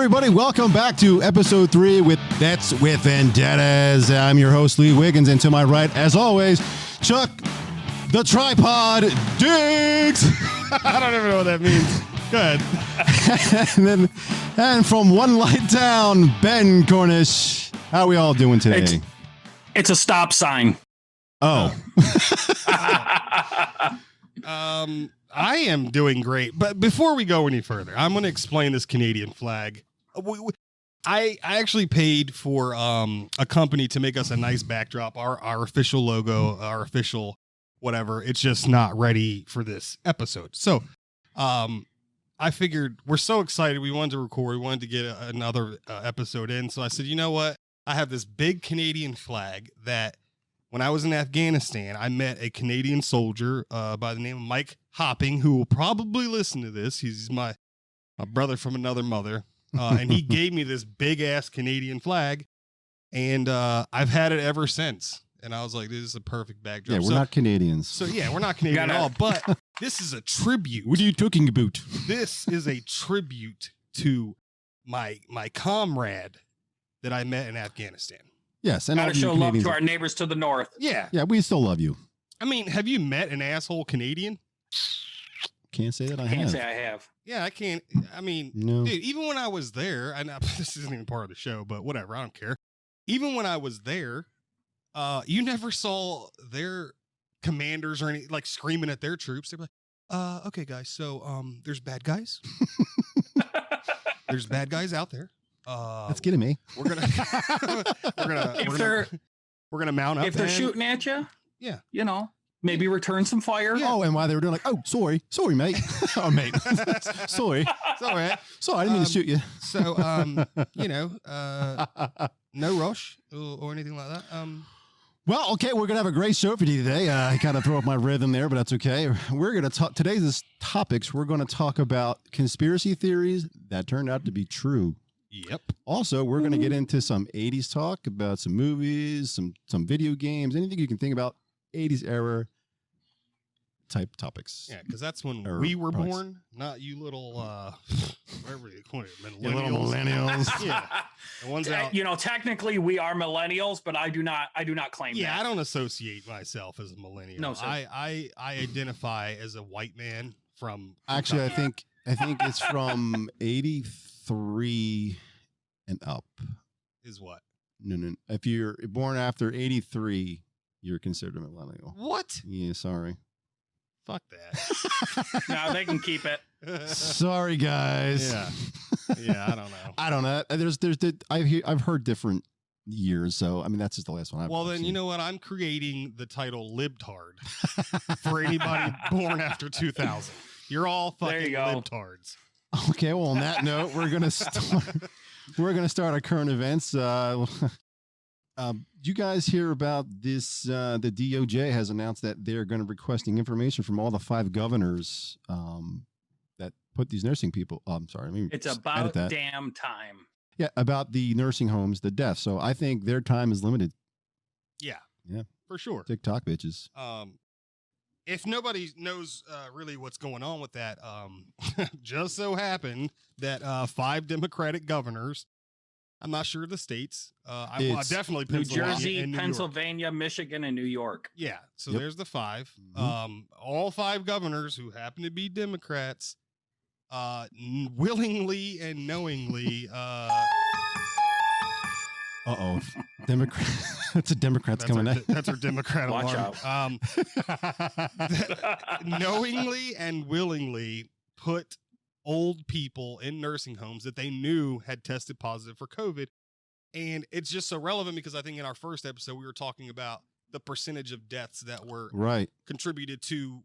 everybody. Welcome back to episode 3 with Vets with Vendettas. I'm your host, Lee Wiggins, and to my right, as always, Chuck the Tripod Diggs. I don't even know what that means. Go ahead. and from One Light Down, Ben Cornish. How are we all doing today? It's a stop sign. Oh. I am doing great, but before we go any further, I'm going to explain this Canadian flag. I actually paid for a company to make us a nice backdrop, our official logo, our official whatever. It's just not ready for this episode. So I figured we're so excited. We wanted to record. We wanted to get another episode in. So I said, you know what? I have this big Canadian flag that when I was in Afghanistan, I met a Canadian soldier by the name of Mike Hopping, who will probably listen to this. He's my brother from another mother. And he gave me this big ass Canadian flag. And I've had it ever since. And I was like, this is a perfect backdrop. Yeah, we're not Canadians. So yeah, we're not Canadian at all. But this is a tribute. What are you talking about? This is a tribute to my comrade that I met in Afghanistan. Yes, and gotta show love to our neighbors to the north. Yeah. Yeah, we still love you. I mean, have you met an asshole Canadian? Can't say that I Can't have. say I have. Yeah, I can't. I mean, No. dude, even when I was there, and this isn't even part of the show, but whatever, I don't care. Even when I was there, you never saw their commanders or any like screaming at their troops. They'd be like, okay, guys, so there's bad guys. There's bad guys out there. That's getting me. We're gonna mount up. If they're shooting at you, yeah, you know, maybe return some fire. Yeah. Oh, and while they were doing like, oh, sorry, mate. Oh, mate, sorry, I didn't mean to shoot you. So, you know, no rush or anything like that. Well, okay, we're gonna have a great show for you today. I kind of throw up my rhythm there, but that's okay. We're gonna talk today's topics. We're gonna talk about conspiracy theories that turned out to be true. Yep. Also, we're going to get into some 80s talk about some movies, some video games, anything you can think about 80s era type topics. Yeah, because that's when we were born, not you little, whatever you call it, millennials. Yeah. The ones out. You know, technically we are millennials, but I do not claim that. Yeah, I don't associate myself as a millennial. No, sir. I identify as a white man from Actually, I think it's from 83 and up. Is what? No. If you're born after 83, you're considered a millennial. What? Yeah, sorry. Fuck that. No, they can keep it. Sorry, guys. Yeah, I don't know. I don't know. I've heard different years, so I mean that's just the last one I've then seen. you know what? I'm creating the title libtard for anybody born after 2000. You're all fucking libtards. Okay, well, on that note, we're gonna start our current events. You guys hear about this? The DOJ has announced that they're going to be requesting information from all the 5 governors that put these nursing people. I'm sorry, it's about damn time. Yeah, about the nursing homes, the deaths. So I think their time is limited. Yeah, for sure. TikTok bitches. If nobody knows really what's going on with that, just so happened that 5 Democratic governors, I'm not sure of the states, definitely New Pennsylvania, Jersey, and New Pennsylvania, York. Michigan, and New York. Yeah, so Yep. there's the 5. Mm-hmm. All 5 governors who happen to be Democrats, willingly and knowingly. Uh-oh. Democrat. That's a Democrat's coming in. That's our Democrat Watch alarm. Knowingly and willingly put old people in nursing homes that they knew had tested positive for COVID. And it's just so relevant because I think in our first episode, we were talking about the percentage of deaths that were contributed to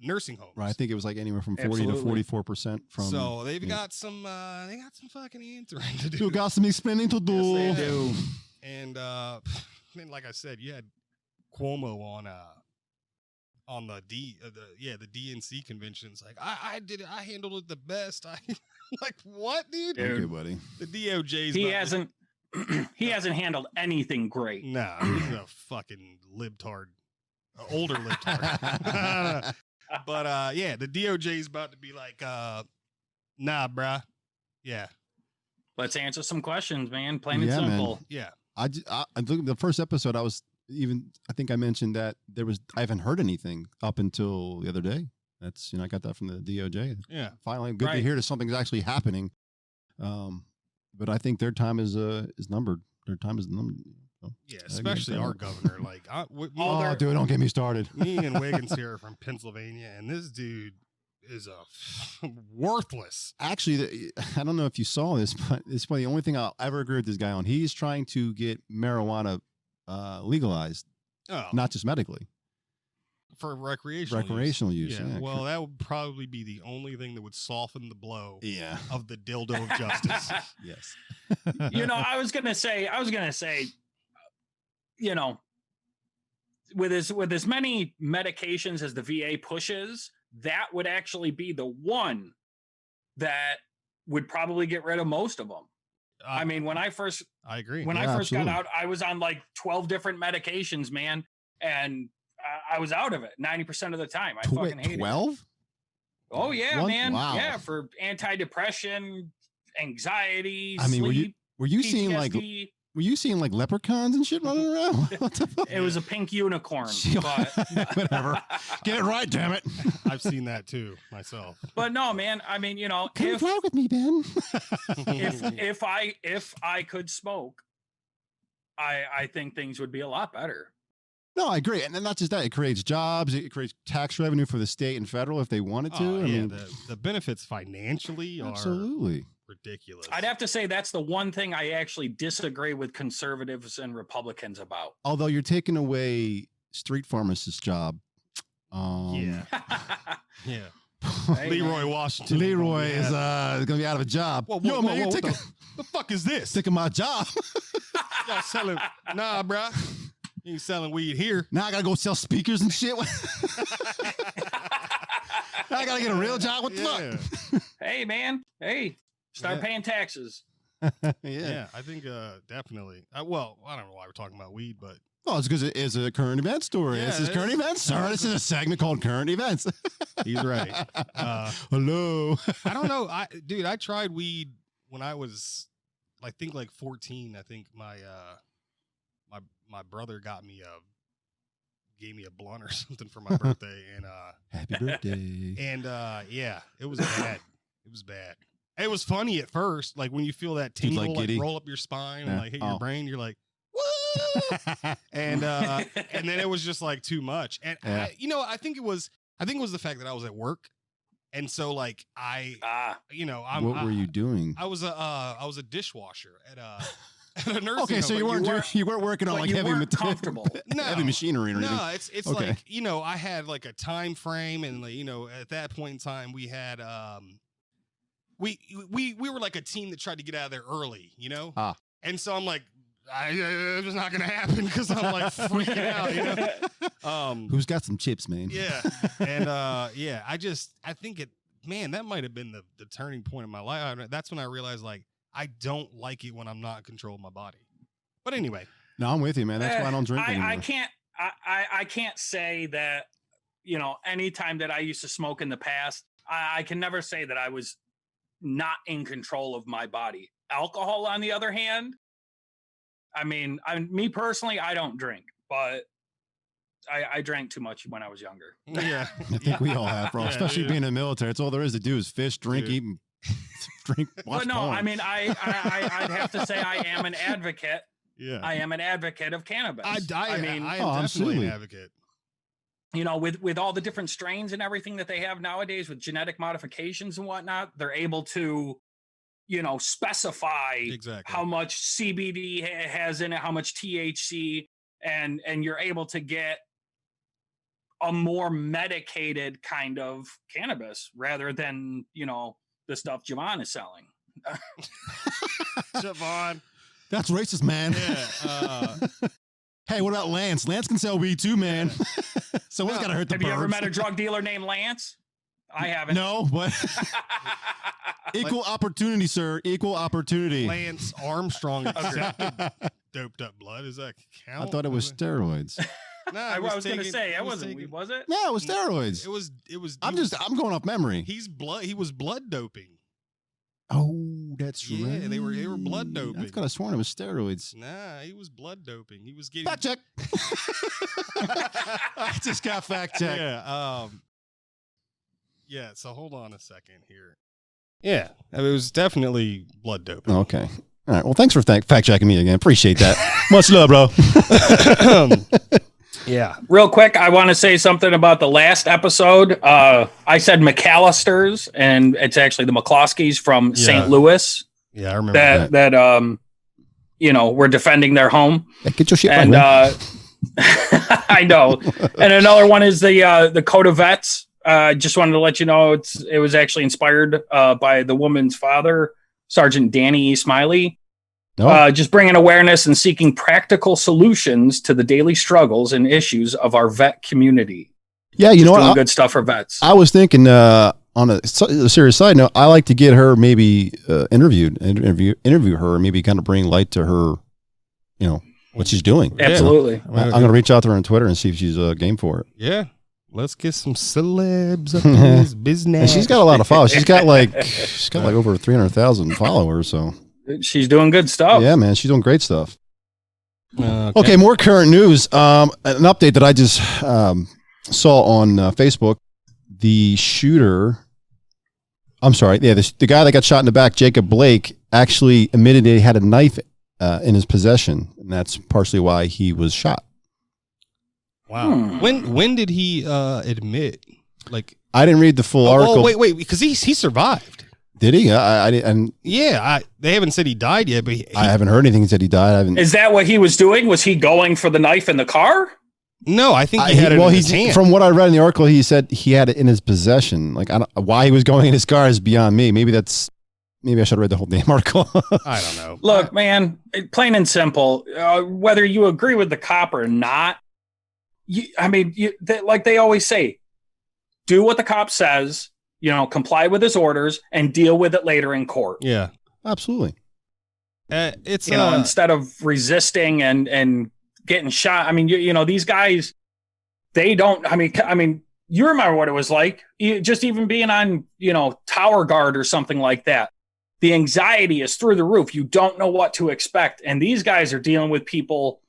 nursing homes. Right. I think it was like anywhere from 40 to 44% from. So they've got some fucking answering to do. You got some explaining to do. Yes, they do. And then, like I said, you had Cuomo on the DNC convention. It's like I did it. I handled it the best. Like what, dude? Okay, buddy. The DOJ's he hasn't handled anything great. No, he's a fucking libtard. Older libtard. But yeah, the DOJ's about to be like, nah, bruh. Yeah. Let's answer some questions, man. Plain and Yeah, man. simple. Yeah. I think the first episode I think I mentioned that I haven't heard anything up until the other day. That's, I got that from the DOJ. Yeah. Finally, good to Right. hear that something's actually happening. But I think their time is numbered. Their time is numbered. So, Yeah, especially our governor. Like, dude, don't get me started. me and Wiggins here are from Pennsylvania, and this dude is worthless. Actually, I don't know if you saw this, but it's probably the only thing I'll ever agree with this guy on. He's trying to get marijuana legalized, Oh, not just medically, for recreational use. Yeah, well, that would probably be the only thing that would soften the blow Yeah. of the dildo of justice. Yes. I was gonna say, with as many medications as the VA pushes, that would actually be the one that would probably get rid of most of them. I mean, when I first agree. When Yeah, I first absolutely. got out, I was on like 12 different medications, man, and I was out of it 90% of the time. I fucking hated it. 12? Oh yeah, One? man. Wow. Yeah, for antidepressant, anxiety, I mean, sleep, were you seeing PTSD. like leprechauns and shit running around? What the fuck? It was a pink unicorn, but Whatever. Get it right, damn it. I've seen that too myself. but no, man. I mean, Come if fly with me, Ben. if I could smoke, I think things would be a lot better. No, I agree. And then not just that, it creates jobs, it creates tax revenue for the state and federal if they wanted to. Oh, I yeah, mean, the benefits financially are absolutely. ridiculous. I'd have to say that's the one thing I actually disagree with conservatives and Republicans about. Although you're taking away street pharmacist's job. Yeah. Yeah. Hey, Leroy man. Washington. Leroy Yeah. is gonna be out of a job. Whoa, Yo, man, you're what taking, the fuck is this? taking my job. Y'all selling? Nah, bruh. You ain't selling weed here. Now I gotta go sell speakers and shit. Now I gotta get a real job. What the fuck? Hey, man. Hey, start Yeah. paying taxes. Yeah, I think definitely. Well, I don't know why we're talking about weed, but Well, it's because it is a current event story. Yeah, This is it current is. events, sir. This is a segment called Current Events. he's right. Hello. I don't know. Dude, I tried weed when I was, I think, like 14. I think my brother gave me a blunt or something for my birthday, and Happy birthday. yeah, it was bad. It was bad. It was funny at first, like when you feel that Dude, tingle like like giddy? roll up your spine and Yeah. like hit Oh. your brain. You're like, woo! and then it was just like too much. And Yeah. I think it was the fact that I was at work, and so like What were you doing? I was a dishwasher at a nursing Okay, so home. you weren't working on But like you heavy weren't comfortable. No. heavy machinery or anything. No, it's Okay. like, I had like a time frame, and like, at that point in time we had we were like a team that tried to get out of there early, Ah. and so I'm like, it's not gonna happen because I'm like freaking out, Who's got some chips, man? yeah, and yeah, I think that might have been the turning point in my life. That's when I realized like I don't like it when I'm not in control of my body. But anyway, No, I'm with you, man. That's why I don't drink anymore. I can't say that, any time that I used to smoke in the past, I can never say that I was not in control of my body. Alcohol, on the other hand, I mean, me personally, I don't drink, but I drank too much when I was younger. yeah, I think we all have, bro. Yeah, Especially dude. being in the military. It's all there is to do is fish, drink, Dude. eat, and drink, watch But no, porn. I mean, I'd have to say I am an advocate. yeah. I am an advocate of cannabis. I mean, am Oh, definitely absolutely. an advocate. with all the different strains and everything that they have nowadays with genetic modifications and whatnot, they're able to, specify Exactly. how much CBD has in it, how much THC, and you're able to get a more medicated kind of cannabis rather than, the stuff Javon is selling. Javon. That's racist, man. Yeah. Hey, what about Lance? Lance can sell weed too, man. Someone's got to hurt the Have you ever burbs. met a drug dealer named Lance? I haven't. No, but equal opportunity, sir. Equal opportunity. Lance Armstrong accepted doped up blood. Does that count? I thought it was steroids. No, I was going to say, it wasn't. taking- Was it? No, it was steroids. It was. I'm going off memory. He was blood doping. Oh. that's Yeah, right. they were blood doping. I could have sworn it was steroids. Nah, he was blood doping. He was getting Fact check. I just got fact check. Yeah. Yeah. So hold on a second here. Yeah, it was definitely blood doping. Okay. All right. Well, thanks for fact checking me again. Appreciate that. Much love, bro. Yeah. Real quick, I want to say something about the last episode. I said McAllister's, and it's actually the McCloskeys from St. Louis. Yeah, I remember that. We're defending their home. Yeah, get your shit and right, I know. And another one is the Code of Vets. Just wanted to let you know it was actually inspired by the woman's father, Sergeant Danny E. Smiley. Just bringing awareness and seeking practical solutions to the daily struggles and issues of our vet community. Yeah, you know what? Good stuff for vets. I was thinking on a serious side note, I like to get her maybe interview her, maybe kind of bring light to her, what she's doing. Absolutely. I'm going to reach out to her on Twitter and see if she's game for it. Yeah. Let's get some celebs up in this business. And she's got a lot of followers. She's got like over 300,000 followers. So she's doing good stuff. Yeah, man, she's doing great stuff. Okay, more current news. An update that I just saw on Facebook. The shooter. I'm sorry. Yeah, the guy that got shot in the back, Jacob Blake, actually admitted he had a knife in his possession, and that's partially why he was shot. Wow. When did he admit? Like, I didn't read the full article. Oh, wait, because he survived. Did he? I didn't. Yeah, they haven't said he died yet, but I haven't heard anything that he died. Is that what he was doing? Was he going for the knife in the car? No, I think he had it in his hand. From what I read in the article, he said he had it in his possession. Like, why he was going in his car is beyond me. Maybe I should have read the whole damn article. I don't know. Look, man, plain and simple. Whether you agree with the cop or not, like they always say, do what the cop says. Comply with his orders and deal with it later in court. Yeah, absolutely. It's instead of resisting and getting shot. These guys, they don't. You remember what it was like, just even being on, tower guard or something like that. The anxiety is through the roof. You don't know what to expect, and these guys are dealing with people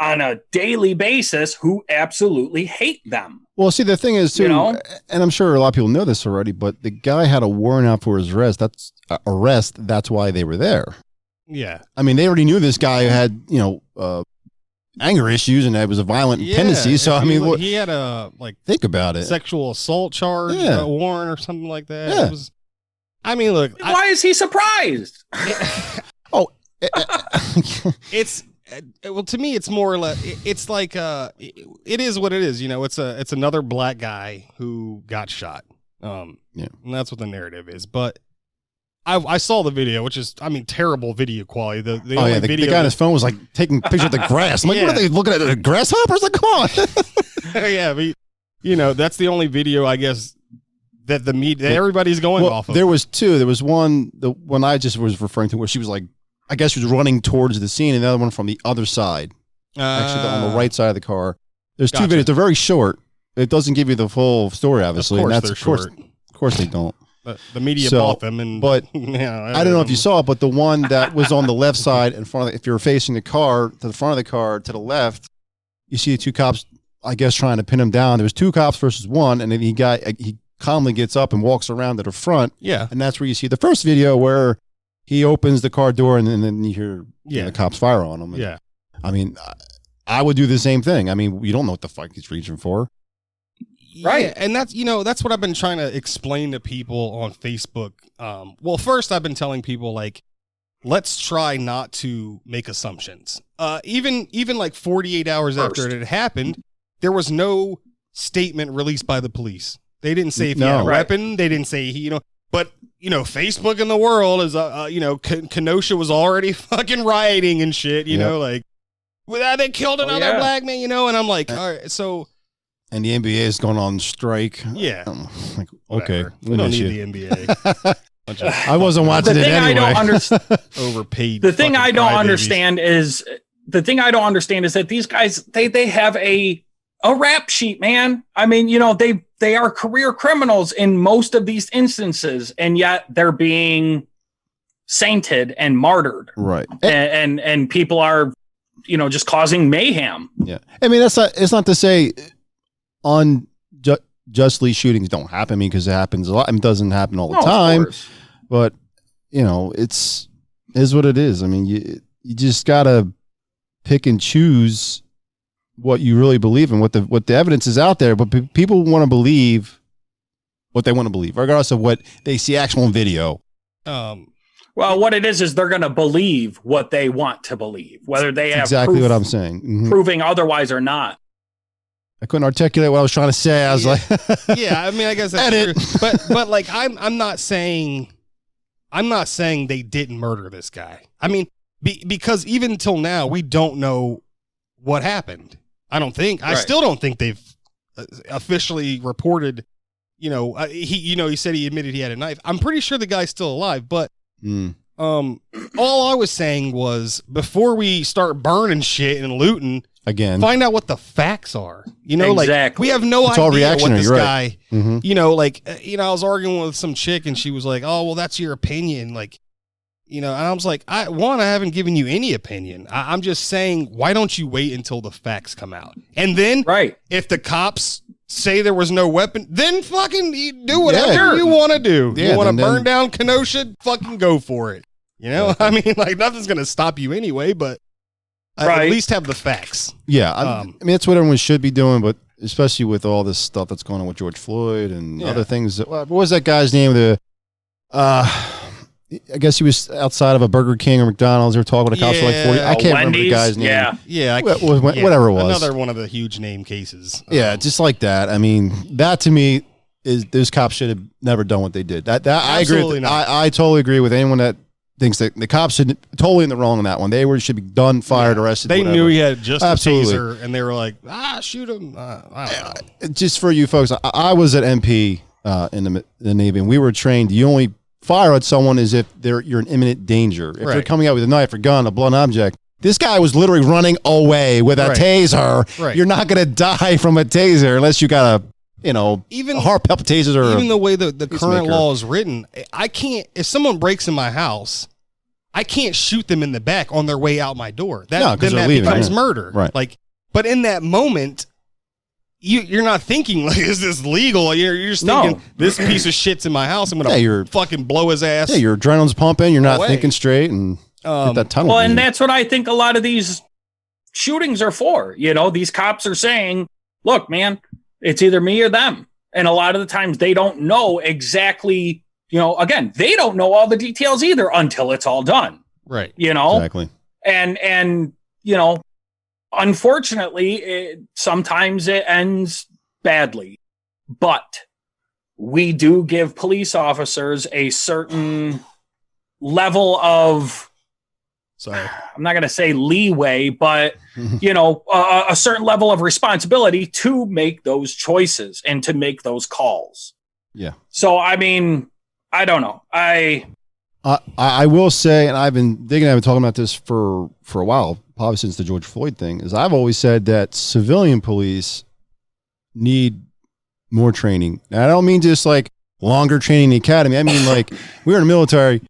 on a daily basis who absolutely hate them. Well, see, the thing is, too, and I'm sure a lot of people know this already, but the guy had a warrant out for his arrest. That's why they were there. Yeah. They already knew this guy had, anger issues and it was a violent tendency. So, he had a, think about it. Sexual assault charge, warrant or something like that. Yeah. It was, look. Why is he surprised? It's, well, to me, it's more or less. It's like it is what it is. It's another black guy who got shot. And that's what the narrative is. But I saw the video, which is, terrible video quality. The guy on his phone was like taking pictures of the grass. I'm like, what are they looking at? The grasshoppers? Like, come on. Yeah, but that's the only video, I guess, that everybody's going off of. There was two. There was one, the one I just was referring to, where she was like, I guess she was running towards the scene, and the other one from the other side. Actually, on the right side of the car. There's two videos. They're very short. It doesn't give you the full story, obviously. Of course they're short. Of course they don't. The media bought them. But I don't know if you saw it, but the one that was on the left side in front of if you're facing the car, to the front of the car, to the left, you see two cops, I guess, trying to pin him down. There was two cops versus one, and then he calmly gets up and walks around to the front. Yeah. And that's where you see the first video where he opens the car door and then you hear the cops fire on him. And, I would do the same thing. You don't know what the fuck he's reaching for. Right. Yeah, and that's what I've been trying to explain to people on Facebook. Well, first I've been telling people, let's try not to make assumptions. Even like 48 hours after it had happened, there was no statement released by the police. They didn't say if he had a weapon. They didn't say but Facebook and the world is, Kenosha was already fucking rioting and shit, they killed another black man, and I'm like, all right, so. And the NBA is going on strike. Yeah. Like, okay. We don't need the NBA. I wasn't watching it anyway. Overpaid. The thing I don't understand is that these guys, they have a rap sheet, man. They are career criminals in most of these instances, and yet they're being sainted and martyred. Right. And people are, just causing mayhem. Yeah. I mean, it's not to say unjustly shootings don't happen. I mean, because it happens a lot. I mean, it doesn't happen all the time, but it's what it is. I mean, you just gotta pick and choose what you really believe in, what the evidence is out there. But people want to believe what they want to believe, regardless of what they see actual in video. Well, what it is they're going to believe what they want to believe, whether they have exactly what I'm saying, proving otherwise or not. I couldn't articulate what I was trying to say. I was like, yeah, I mean, I guess that's true. But like, I'm not saying they didn't murder this guy. I mean, because even until now, we don't know what happened. I don't think. I still don't think they've officially reported. He said he admitted he had a knife. I'm pretty sure the guy's still alive. But all I was saying was, before we start burning shit and looting again, find out what the facts are. Exactly. Like, we have no it's idea all reactionary, what this guy. Mm-hmm. I was arguing with some chick and she was like, "Oh, well, that's your opinion." Like, and I was like, I haven't given you any opinion. I'm just saying, why don't you wait until the facts come out? And then, if the cops say there was no weapon, then fucking do whatever you want to do. You want to burn down Kenosha? Fucking go for it. I mean, like, nothing's going to stop you anyway, but at least have the facts. Yeah. I mean, that's what everyone should be doing, but especially with all this stuff that's going on with George Floyd and other things. What was that guy's name? I guess he was outside of a Burger King or McDonald's. They were talking with a cops for like 40. I can't remember the guy's name. Whatever it was. Another one of the huge name cases. Yeah, just like that. I mean, that to me is those cops should have never done what they did. That I agree. I totally agree with anyone that thinks that the cops should totally in the wrong on that one. They should be done, fired, arrested. They knew he had just a taser, and they were like, shoot him. I don't know. Just for you folks, I was at MP in the Navy, and we were trained. You only fire at someone is if you're in imminent danger. If they're coming out with a knife or gun, a blunt object. This guy was literally running away with a taser. Right. You're not going to die from a taser unless you got even heart palpitations or even the way the current law is written. I can't, if someone breaks in my house, I can't shoot them in the back on their way out my door. That becomes murder. Right. Like, but in that moment, you're not thinking like, is this legal? You're just thinking this piece of shit's in my house. I'm gonna fucking blow his ass. Yeah, your adrenaline's pumping. You're not thinking straight and get that tunnel. Well, and that's what I think a lot of these shootings are for. These cops are saying, "Look, man, it's either me or them." And a lot of the times they don't know exactly. Again, they don't know all the details either until it's all done. Right. Exactly. And unfortunately, sometimes it ends badly, but we do give police officers a certain level of, I'm not going to say leeway, but, a certain level of responsibility to make those choices and to make those calls. Yeah. So, I mean, I don't know. I will say, and I've been digging, I've been talking about this for a while, probably since the George Floyd thing, is I've always said that civilian police need more training. Now, I don't mean just like longer training in the academy. I mean, like, we were in the military,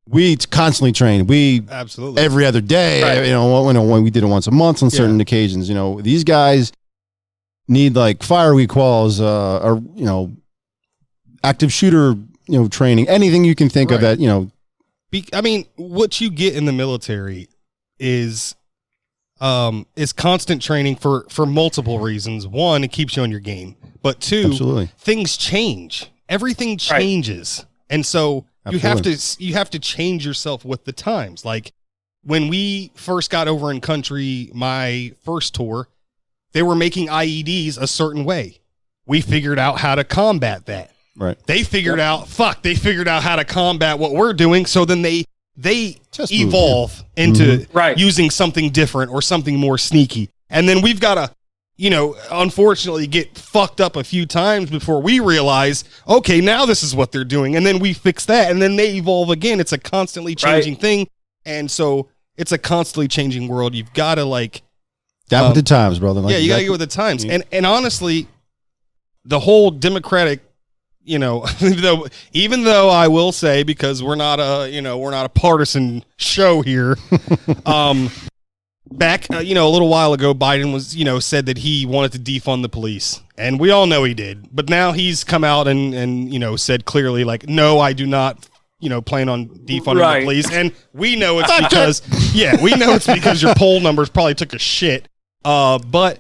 we constantly train. We absolutely every other day, when we did it once a month on certain occasions. These guys need like fire week calls, or active shooter, training, anything you can think of that, I mean, what you get in the military is constant training for multiple reasons. One, it keeps you on your game, but two, things change. Everything changes. And so you have to change yourself with the times. Like when we first got over in country, my first tour, they were making IEDs a certain way. We figured out how to combat that. Right. They figured out how to combat what we're doing. So then they evolve into using something different or something more sneaky. And then we've got to, unfortunately get fucked up a few times before we realize, okay, now this is what they're doing. And then we fix that and then they evolve again. It's a constantly changing thing. And so it's a constantly changing world. You've got to with the times, brother. You got to get with the times. And honestly, the whole Democratic, you know, even though I will say, because we're not a partisan show here, back, a little while ago, Biden was, said that he wanted to defund the police, and we all know he did. But now he's come out and said clearly, like, no, I do not, plan on defunding the police. And we know it's because, your poll numbers probably took a shit. But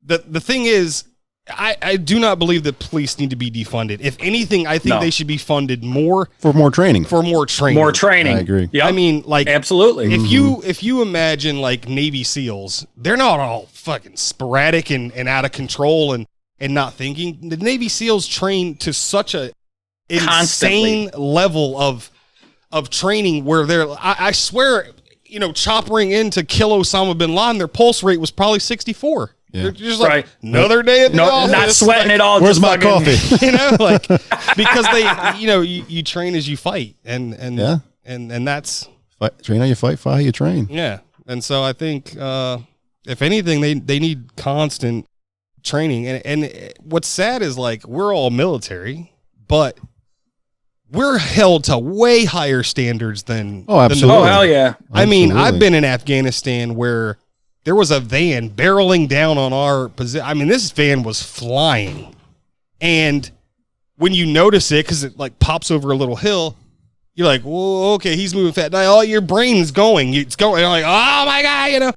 the thing is, I do not believe that police need to be defunded. If anything, I think they should be funded more for more training. More training. I agree. Yep. I mean, like, absolutely. If you imagine like Navy SEALs, they're not all fucking sporadic and out of control and not thinking. The Navy SEALs train to such a insane level of training where they're. I swear, choppering in to kill Osama bin Laden, their pulse rate was probably 64. Yeah. They're just like, another day at the office. Not sweating at all. Where's my coffee? Because they, you train as you fight, and that's train how you fight how you train. Yeah, and so I think if anything, they need constant training. And what's sad is, like, we're all military, but we're held to way higher standards than. Oh, absolutely. Oh, hell yeah. I mean, I've been in Afghanistan where there was a van barreling down on our position. I mean, this van was flying. And when you notice it, because it like pops over a little hill, you're like, whoa, okay, he's moving fast. Now all your brain's going. It's going. You're like, oh my God,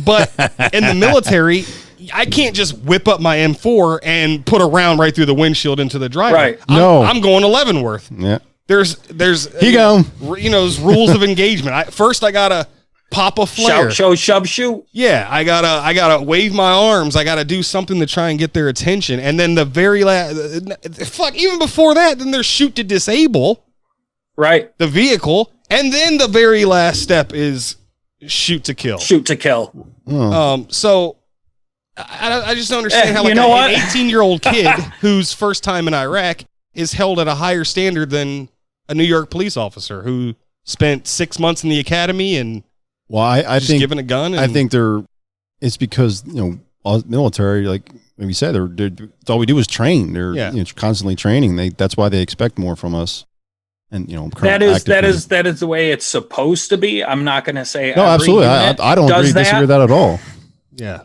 But in the military, I can't just whip up my M4 and put a round right through the windshield into the driver. Right. I'm going to Leavenworth. Yeah. There's you go. There's rules of engagement. First I gotta pop a flare. Shout, show, shove, shoot. Yeah, I gotta wave my arms. I gotta do something to try and get their attention. And then the very last, even before that, then there's shoot to disable, right, the vehicle, and then the very last step is shoot to kill. Shoot to kill. So I just don't understand how, like, an 18-year-old kid whose first time in Iraq is held at a higher standard than a New York police officer who spent 6 months in the academy and. Well, I think given a gun. I think it's because military, like you said, it's all we do is train. They're constantly training. That's why they expect more from us. And that is the way it's supposed to be. I'm not going to say no, absolutely. I don't disagree with that at all. Yeah,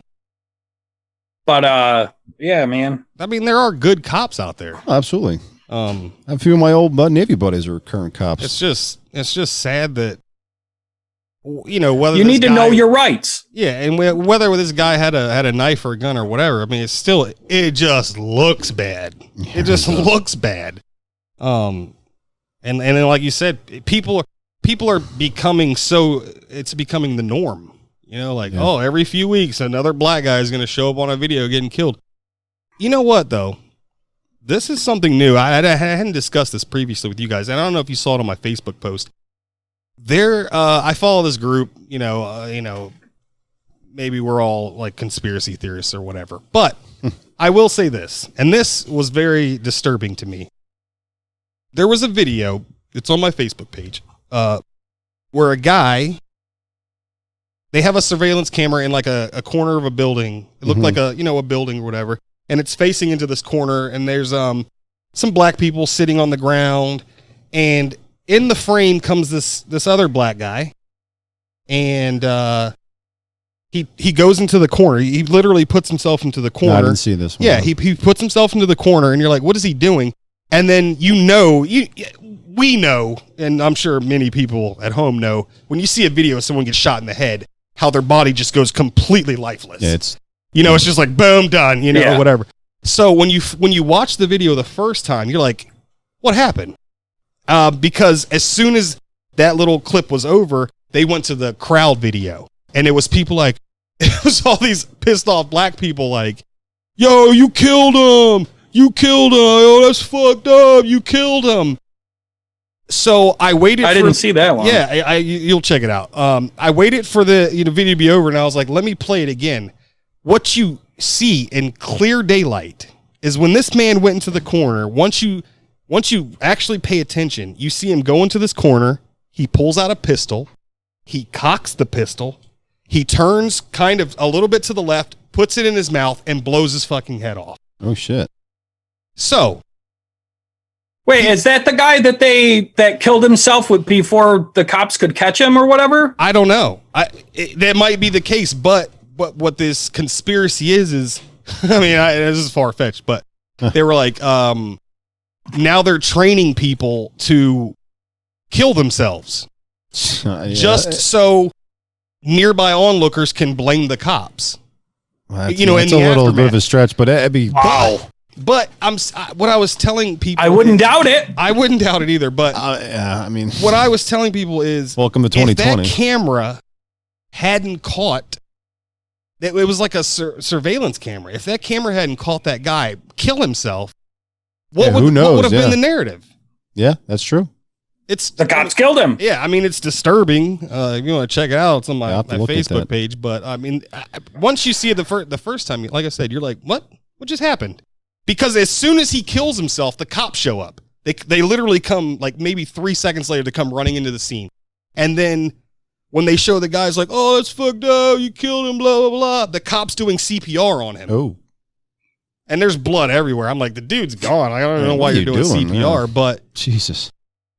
but yeah, man. I mean, there are good cops out there. Oh, absolutely. A few of my old Navy buddies are current cops. It's just sad that. Whether you need to know your rights. Yeah, and whether this guy had a knife or a gun or whatever, I mean, it just looks bad. Yeah, it just looks bad. And then, like you said, people are becoming it's becoming the norm. Oh, every few weeks another black guy is going to show up on a video getting killed. You know what though? This is something new. I hadn't discussed this previously with you guys, and I don't know if you saw it on my Facebook post. I follow this group, maybe we're all like conspiracy theorists or whatever, but I will say this, and this was very disturbing to me. There was a video, it's on my Facebook page, where a guy, they have a surveillance camera in like a corner of a building. It looked like a building or whatever, and it's facing into this corner, and there's some black people sitting on the ground, and in the frame comes this other black guy, and he goes into the corner. He literally puts himself into the corner. No, I didn't see this one. Yeah, he puts himself into the corner, and you're like, what is he doing? And then we know, and I'm sure many people at home know, when you see a video of someone get shot in the head, how their body just goes completely lifeless. Yeah, it's just like boom, done, or whatever. So when you watch the video the first time, you're like, what happened? Because as soon as that little clip was over, they went to the crowd video, and it was people like, it was all these pissed off black people like, yo, you killed him. Oh, that's fucked up. You killed him. So I waited. I didn't see that one. Yeah, you'll check it out. I waited for the video to be over, and I was like, let me play it again. What you see in clear daylight is when this man went into the corner. Once you actually pay attention, you see him go into this corner. He pulls out a pistol. He cocks the pistol. He turns kind of a little bit to the left, puts it in his mouth, and blows his fucking head off. Oh, shit. So Wait, is that the guy that killed himself before the cops could catch him or whatever? I don't know. That might be the case, but what this conspiracy is I mean, this is far fetched, but they were like, now they're training people to kill themselves just so nearby onlookers can blame the cops. Well, it's a little bit of a stretch, but it'd be wow. But what I was telling people, I wouldn't doubt it. I wouldn't doubt it either. But I mean, what I was telling people is, welcome to 2020. If that camera hadn't caught, it was like a surveillance camera. If that camera hadn't caught that guy kill himself, what would have been the narrative? Yeah, that's true. It's the cops killed him. Yeah, I mean, it's disturbing. If you want to check it out, it's on my Facebook page. But I mean, once you see it the first time, like I said, you're like, what just happened? Because as soon as he kills himself, the cops show up. They literally come like maybe 3 seconds later to come running into the scene. And then when they show the guy's like, oh, that's fucked up, you killed him, blah, blah, blah. The cop's doing CPR on him. Oh. And there's blood everywhere. I'm like, the dude's gone. I don't know why you're doing CPR, but Jesus.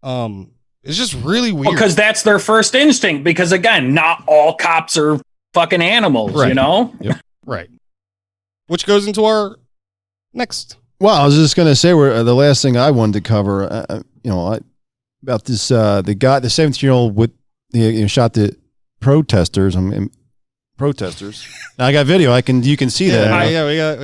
It's just really weird. Because that's their first instinct. Because again, not all cops are fucking animals, right. You know? Yep. Right. Which goes into our next. Well, I was just going to say, the last thing I wanted to cover, about this, the 17-year-old with shot the protesters. Protesters. Now I got video. You can see that. Yeah, we got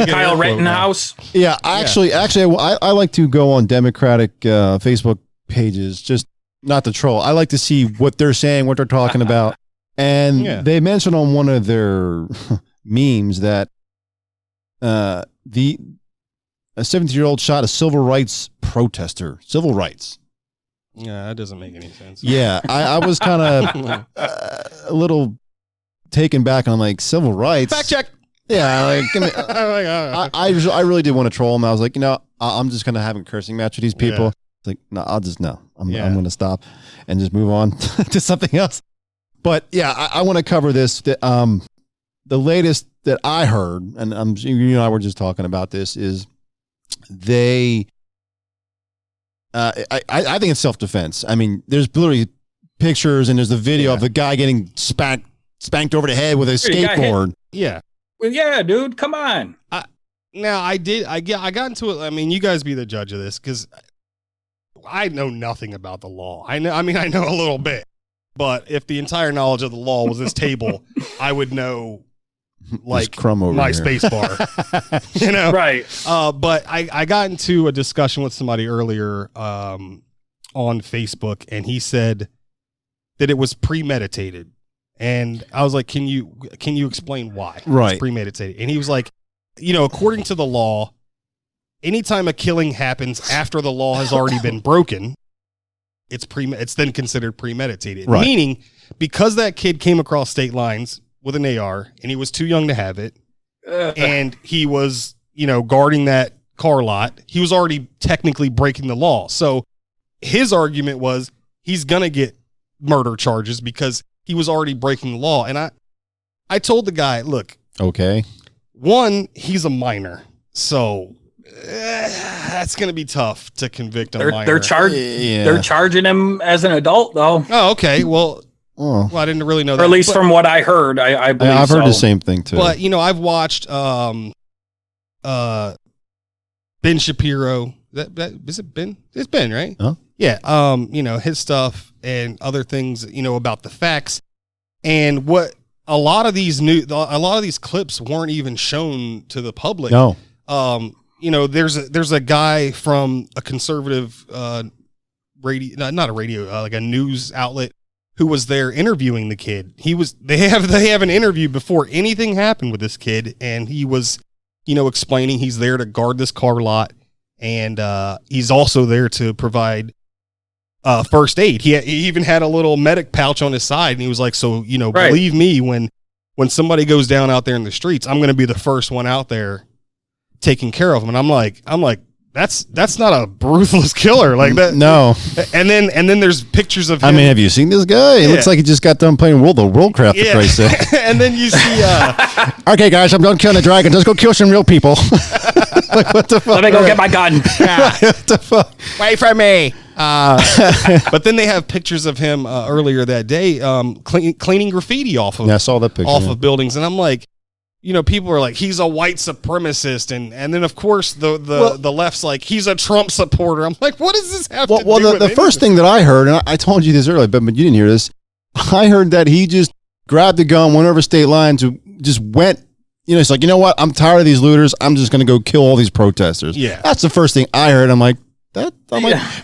Kyle Rittenhouse. Yeah, actually, I like to go on Democratic Facebook pages, just not to troll. I like to see what they're saying, what they're talking about, and they mentioned on one of their memes that a 17-year-old shot a civil rights protester. Civil rights. Yeah, that doesn't make any sense. Yeah, I was kind of a little taken back on like civil rights. Fact check. Yeah, like give me, I really did want to troll him. I was like, I'm just gonna have a cursing match with these people. Yeah. It's like, no, I'm gonna stop and just move on to something else. But yeah, I want to cover this. The latest that I heard, and you and I were just talking about this, is they. I think it's self-defense. I mean, there's literally pictures and there's the video of the guy getting spanked over the head with a skateboard. Yeah. Well, yeah, dude, come on. Now I got into it. I mean, you guys be the judge of this because I know nothing about the law. I know a little bit, but if the entire knowledge of the law was this table, I would know like crumb over my here. space bar, Right. But I got into a discussion with somebody earlier on Facebook, and he said that it was premeditated, and I was like, can you explain why it's premeditated? And he was like, according to the law, anytime a killing happens after the law has already been broken, it's then considered premeditated. Right. Meaning, because that kid came across state lines with an AR and he was too young to have it, and he was, guarding that car lot, he was already technically breaking the law. So his argument was he's gonna get murder charges because he was already breaking the law. And I told the guy, look, okay, one, he's a minor, so that's going to be tough to convict a minor. They're charging him as an adult, though. Oh, okay. Well, I didn't really know that. Or at least from what I heard, I believe I've heard the same thing too. But I've watched Ben Shapiro. Is it Ben? It's Ben, right? Huh? Yeah. His stuff and other things, about the facts, and what a lot of these clips weren't even shown to the public. No. There's a guy from a conservative radio, not a radio, like a news outlet, who was there interviewing the kid. They have an interview before anything happened with this kid, and he was, explaining he's there to guard this car lot, and he's also there to provide first aid. He even had a little medic pouch on his side, and he was like, so Right. believe me, when somebody goes down out there in the streets, I'm going to be the first one out there taking care of him. And I'm like, that's not a ruthless killer like that. No. And then there's pictures of him. I mean, have you seen this guy? It looks like he just got done playing Worldcraft, for Christ's sake. And then you see okay, guys, I'm done killing the dragon. Let's go kill some real people. Like, what the fuck? Let me go get my gun. What the fuck? wait for me. But then they have pictures of him earlier that day cleaning graffiti off of I saw that picture of buildings, and I'm like, people are like, he's a white supremacist, and then of course the left's like, he's a Trump supporter. I'm like, what does this have to do with the first thing that I heard, and I told you this earlier, but you didn't hear this. I heard that he just grabbed the gun, went over state lines, just went. It's like, you know what? I'm tired of these looters. I'm just going to go kill all these protesters. Yeah, that's the first thing I heard. I'm like,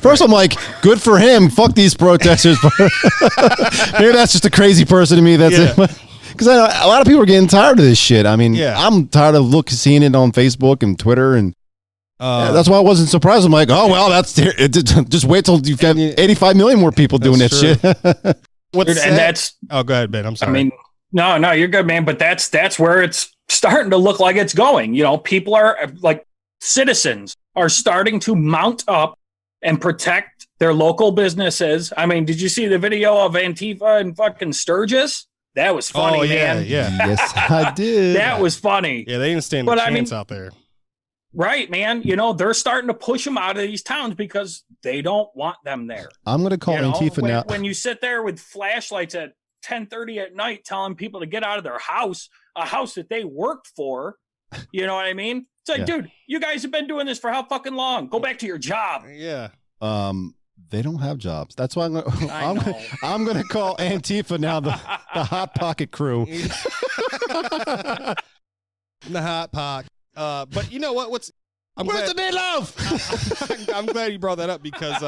first I'm like, good for him. Fuck these protesters. Maybe that's just a crazy person to me. That's it. Because I know a lot of people are getting tired of this shit. I mean, I'm tired of seeing it on Facebook and Twitter, and that's why I wasn't surprised. I'm like, oh well, that's just wait till you've got 85 million more people doing that shit. Go ahead, Ben. I'm sorry. I mean, no, you're good, man. But that's where it's starting to look like it's going. People are like, citizens are starting to mount up and protect their local businesses. I mean, did you see the video of Antifa and fucking Sturgis? That was funny, man. Yeah. Yes, I did. That was funny. Yeah, they didn't stand a chance out there. Right, man. They're starting to push them out of these towns because they don't want them there. I'm going to call Antifa now. When you sit there with flashlights at 10:30 at night telling people to get out of their house, a house that they worked for, you know what I mean? It's like, dude, you guys have been doing this for how fucking long? Go back to your job. Yeah. They don't have jobs. That's why I'm going to call Antifa now, the Hot Pocket crew. The Hot Pocket. But you know what? Where's the meatloaf? I'm glad you brought that up because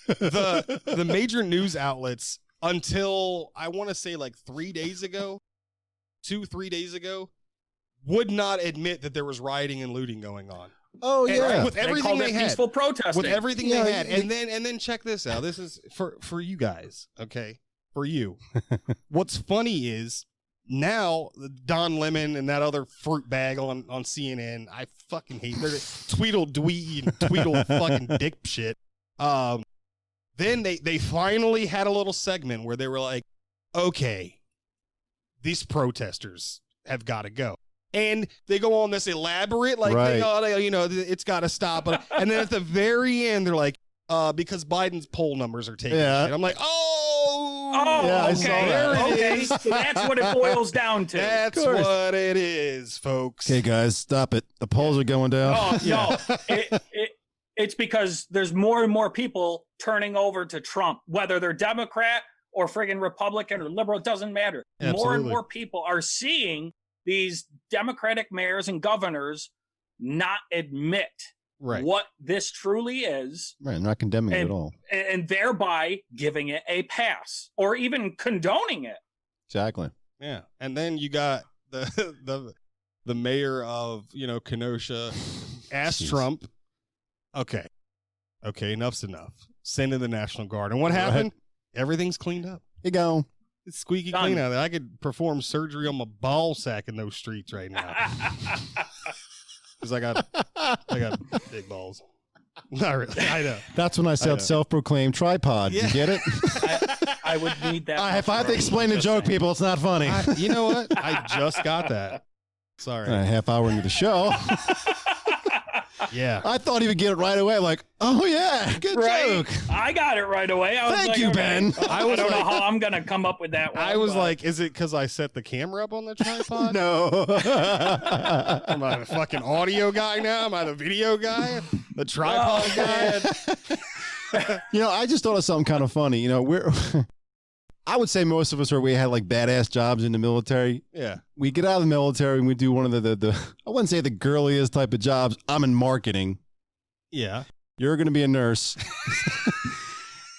the major news outlets, until I want to say like 3 days ago, 2-3 days ago, would not admit that there was rioting and looting going on. Oh yeah, with everything they had, peaceful protesting. with everything they had, and then check this out. This is for you guys, okay? For you, what's funny is now Don Lemon and that other fruit bag on CNN. I fucking hate their Tweedledee and Tweedle fucking dick shit. Then they finally had a little segment where they were like, okay, these protesters have got to go. And they go on this elaborate, like, it's got to stop. And then at the very end, they're like, because Biden's poll numbers are taking shit. I'm like, I saw that. Okay, so that's what it boils down to. That's what it is, folks. Okay, guys, stop it. The polls are going down. No. It's because there's more and more people turning over to Trump, whether they're Democrat or friggin' Republican or liberal, it doesn't matter. Absolutely. More and more people are seeing these Democratic mayors and governors not admit what this truly is. Right, I'm not condemning it at all. And thereby giving it a pass or even condoning it. Exactly. Yeah. And then you got the mayor of, Kenosha asked Trump, okay, enough's enough. Send in the National Guard. And what happened? Everything's cleaned up. You go. It's squeaky clean out there. I could perform surgery on my ball sack in those streets right now. Because I got big balls. Not really. I know. That's when I said self-proclaimed tripod. Yeah. You get it? I would need that. If I have to explain the joke, people, it's not funny. You know what? I just got that. Sorry. A half hour into the show. Yeah. I thought he would get it right away. Like, oh, yeah, good joke. I got it right away. I was Thank you, Ben. I don't know how I'm going to come up with that one. I was like, is it because I set the camera up on the tripod? No. Am I the fucking audio guy now? Am I the video guy? The tripod guy? I just thought of something kind of funny. I would say most of us we had like badass jobs in the military. Yeah. We get out of the military and we do one of the I wouldn't say the girliest type of jobs. I'm in marketing. Yeah. You're going to be a nurse.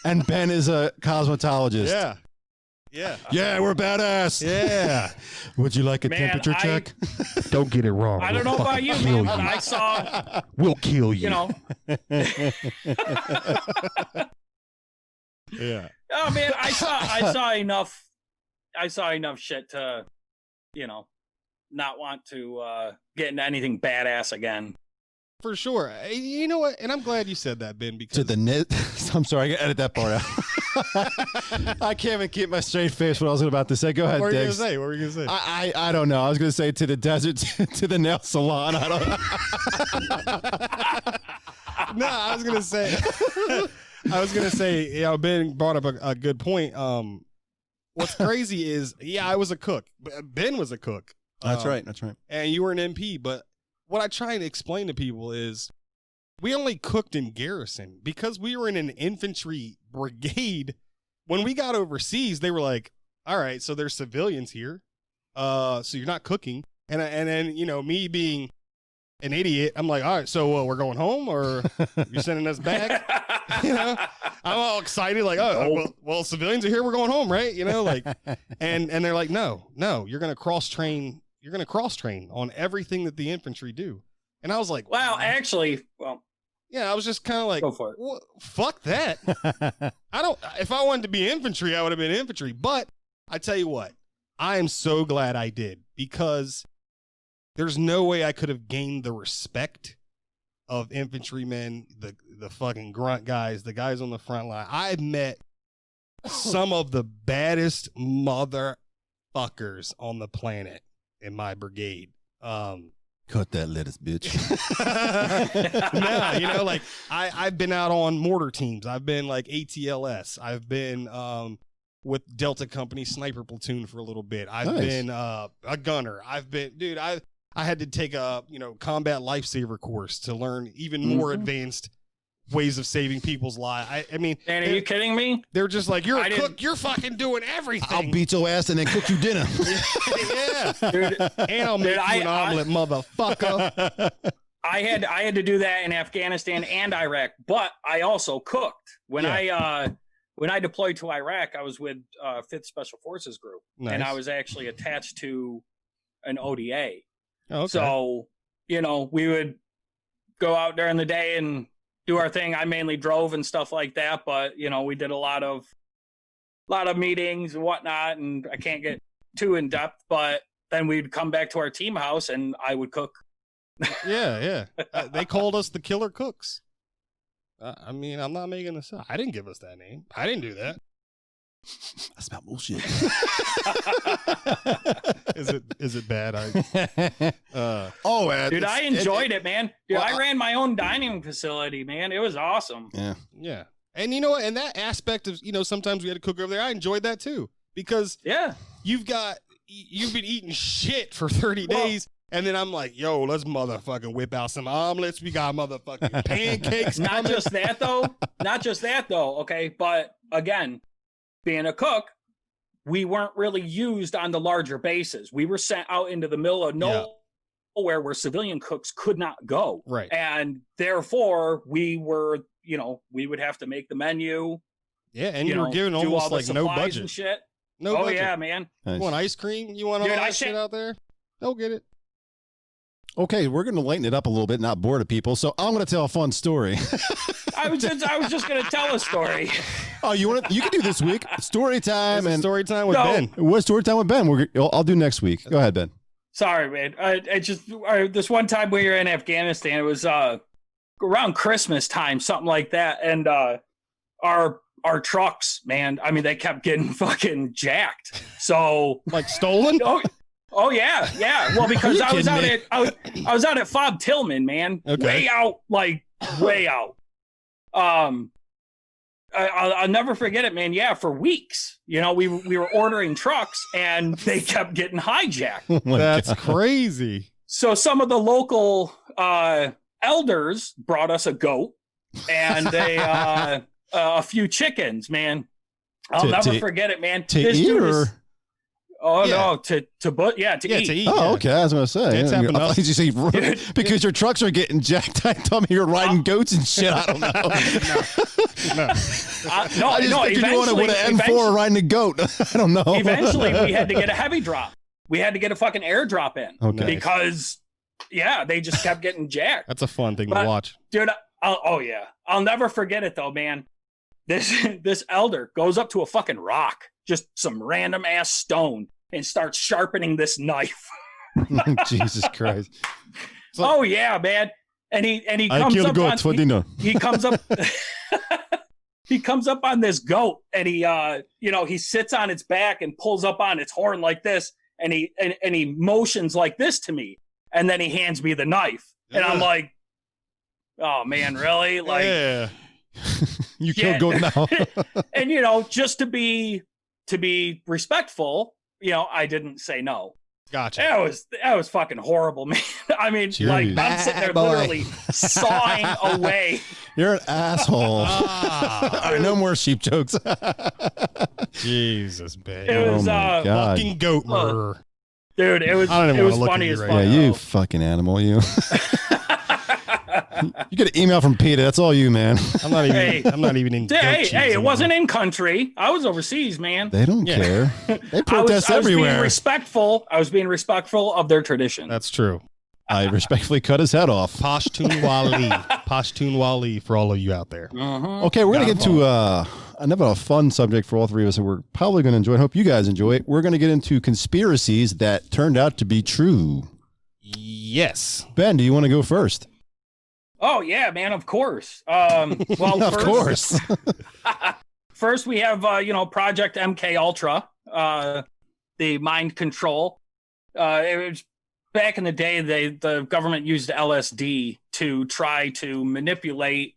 And Ben is a cosmetologist. Yeah. Yeah. Yeah, we're badass. Yeah. Would you like a temperature check? Don't get it wrong. I don't know about you, man, but I saw. We'll kill you. Yeah. Oh man, I saw enough. I saw enough shit to, not want to get into anything badass again. For sure. You know what? And I'm glad you said that, Ben, because To the net. I'm sorry, I gotta edit that part out. I can't even keep my straight face what I was about to say. Go ahead, what were you Diggs. gonna say? What were you gonna say? I don't know. I was gonna say to the desert, to the nail salon. I don't No, I was gonna say, you know, Ben brought up a good point. What's crazy is, I was a cook. Ben was a cook. That's right. That's right. And you were an MP, but what I try to explain to people is we only cooked in garrison because we were in an infantry brigade. When we got overseas, they were like, all right, so there's civilians here. So you're not cooking. And then, you know, me being an idiot, I'm like, all right, so we're going home or you're sending us back? You know, I'm all excited, like, well, civilians are here, we're going home, right? You know, like, and they're like, no, you're going to cross train. You're going to cross train on everything that the infantry do. And I was like, well, actually, yeah, I was just kind of like, go for it. Fuck that. If I wanted to be infantry, I would have been infantry. But I tell you what, I am so glad I did, because there's no way I could have gained the respect of infantrymen, the fucking grunt guys, the guys on the front line. I've met some of the baddest motherfuckers on the planet in my brigade. Cut that lettuce, bitch. No, you know, like I've been out on mortar teams. I've been like ATLS. I've been with Delta Company Sniper Platoon for a little bit. I've been a gunner. I've been, dude, I had to take a, you know, combat lifesaver course to learn even more advanced ways of saving people's lives. I mean, Dan, are you kidding me? They're just like, you're a cook, you're fucking doing everything. I'll beat your ass and then cook you dinner. Yeah. Dude, and I'll make you an omelet, motherfucker. I had to do that in Afghanistan and Iraq, but I also cooked. When I deployed to Iraq, I was with 5th Special Forces Group, and I was actually attached to an ODA. Okay. So, you know, we would go out during the day and do our thing. I mainly drove and stuff like that, but you know, we did a lot of meetings and whatnot, and I can't get too in depth, but then we'd come back to our team house and I would cook. Yeah. They called us the Killer Cooks. I mean, I'm not making this up. I didn't give us that name. I didn't do that. That's about bullshit. Is it bad? Dude, I enjoyed it, man. Dude, I ran my own dining facility, man. It was awesome. Yeah. And you know what? And that aspect of, you know, sometimes we had to cook over there. I enjoyed that too, because you've been eating shit for 30 days. And then I'm like, yo, let's motherfucking whip out some omelets. We got motherfucking pancakes. Not just that though. Okay. But again, being a cook, we weren't really used on the larger bases. We were sent out into the middle of nowhere where civilian cooks could not go. Right. And therefore we were, you know, we would have to make the menu. Yeah. And you were given almost like no budget. And shit. No budget. Yeah, man. Nice. You want ice cream? You want all that shit out there? Go get it. Okay, we're going to lighten it up a little bit, not bore the people. So I'm going to tell a fun story. I was just going to tell a story. Oh, you can do this week. Story time and story time with Ben. What story time with Ben? I'll do next week. Go ahead, Ben. Sorry, man. This one time we were in Afghanistan, it was around Christmas time, something like that, and our trucks, man. I mean, they kept getting fucking jacked. So like stolen. Oh yeah. Well, because I was out at Fob Tillman, man. Okay. Way out. I'll never forget it, man. Yeah, for weeks, you know, we were ordering trucks and they kept getting hijacked. That's crazy. So some of the local elders brought us a goat and a few chickens, man. I'll never forget it, man. To eat or? No, to eat. Oh, okay. I was going to say. It's happened you say, because your trucks are getting jacked. I told me you're riding goats and shit. I don't know. No. I just figured you wanted with an M4 riding a goat. I don't know. Eventually, we had to get a heavy drop. We had to get a fucking airdrop in because, they just kept getting jacked. That's a fun thing to watch, dude. I'll never forget it though, man. This elder goes up to a fucking rock, just some random ass stone, and starts sharpening this knife. Jesus Christ. Man. and he I comes killed up goats for dinner. he comes up he comes up on this goat, and he sits on its back and pulls up on its horn like this, and he motions like this to me, and then he hands me the knife, and I'm like, oh man, really? Like, Yeah. You killed goat now. And just to be respectful, I didn't say no. Gotcha. That was fucking horrible, man. I mean, Jeez. like, I'm sitting there literally sawing away. You're an asshole. All right, no more sheep jokes. Jesus, babe. It was my God. Fucking goat murderer. dude, it was I don't even it was wanna look funny at as you fuck. right Yeah, you fucking animal, you. You get an email from Peter. That's all you, man. I'm not even. Hey. I'm not even in. goat cheese Hey, it anymore. wasn't in country. I was overseas, man. They don't Yeah. care. They I protest was being everywhere. respectful. I was being respectful of their tradition. That's true. I respectfully cut his head off. Pashtun Wali. Pashtun Wali for all of you out there. Mhm. Okay, we're going to get to another fun subject for all three of us, and we're probably going to enjoy it. I hope you guys enjoy it. We're going to get into conspiracies that turned out to be true. Yes. Ben, do you want to go first? Oh yeah, man. Of course. Well, Of course. First, we have Project MK Ultra, the mind control. It was back in the day. The government used LSD to try to manipulate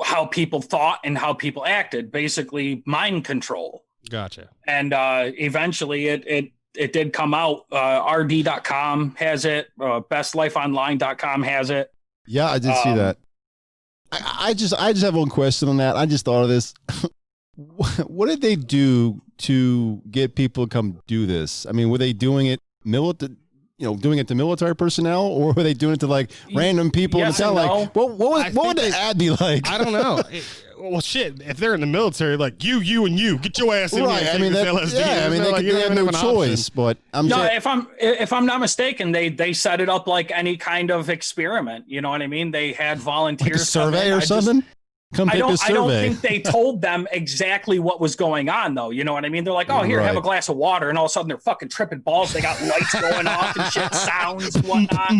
how people thought and how people acted. Basically, mind control. Gotcha. And eventually, it did come out. RD.com has it. BestLifeOnline.com has it. Yeah, I did see that. I just have one question on that. I just thought of this. What did they do to get people to come do this? I mean, were they doing it doing it to military personnel, or were they doing it to like random people? Yes It sounded and no. like what would the ad be like? I don't know. Well, shit. If they're in the military, like you and you, get your ass in Right. here. I mean, Take this LSD. they have no choice. But I'm No, saying, if I'm not mistaken, they set it up like any kind of experiment. You know what I mean? They had volunteers. like a survey come in. or something. Come I take this don't survey. think they told them exactly what was going on, though. You know what I mean? They're like, "Oh, here, have a Right. glass of water," and all of a sudden they're fucking tripping balls. They got lights going off and shit, sounds and whatnot.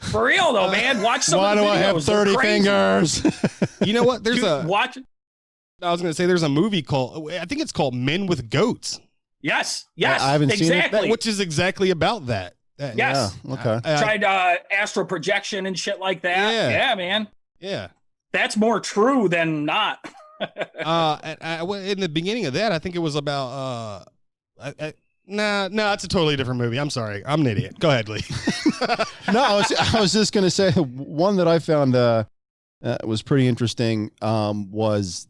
For real though, man. Watch some. Why of the do I have videos. They're 30 crazy. fingers? You know what? There's Dude, watch. I was gonna say there's a movie called. I think it's called Men with Goats, Yes, I haven't seen it. exactly. which is exactly about that. Yes. Yeah. Okay. Tried astral projection and shit like that. Yeah. Yeah, man. Yeah. That's more true than not. In the beginning of that, I think it was about. Nah, it's a totally different movie. I'm sorry, I'm an idiot. Go ahead, Lee. No, I was just going to say one that I found was pretty interesting. Was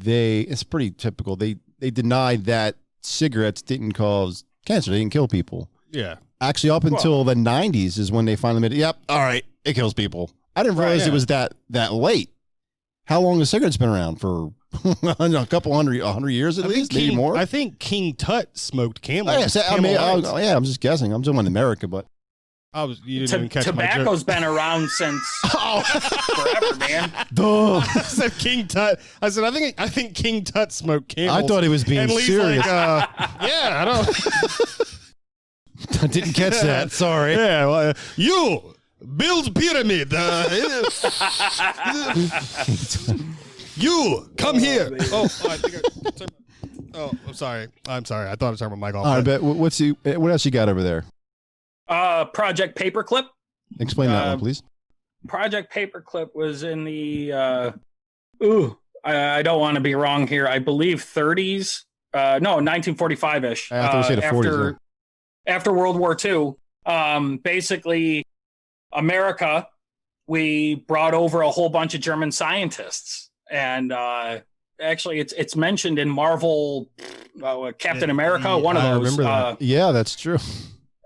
it's pretty typical. They denied that cigarettes didn't cause cancer. They didn't kill people. Yeah. Actually, up until the 90s is when they finally made it. Yep. All right. It kills people. I didn't realize it was that late. How long has cigarettes been around? For a couple hundred years at least, maybe more. I think King Tut smoked Camel. I'm just guessing. I'm talking in America, but You didn't even catch my joke. Tobacco's been around since forever, man. duh. I said King Tut. I said I think King Tut smoked camels. I thought he was being and Lee's serious. like, yeah, I don't. I didn't catch that. Sorry. Yeah, well, you build pyramid. You come here. I'm sorry. I'm sorry. I thought I was talking about Mike. All right, but what else you got over there? Project Paperclip. Explain that one, please. Project Paperclip was in the I don't want to be wrong here. I believe 30s. No, 1945-ish. I thought you said the 40s. After World War II. Basically, America, we brought over a whole bunch of German scientists, and actually, it's mentioned in Marvel, Captain America, one of those. I remember that. Yeah, that's true.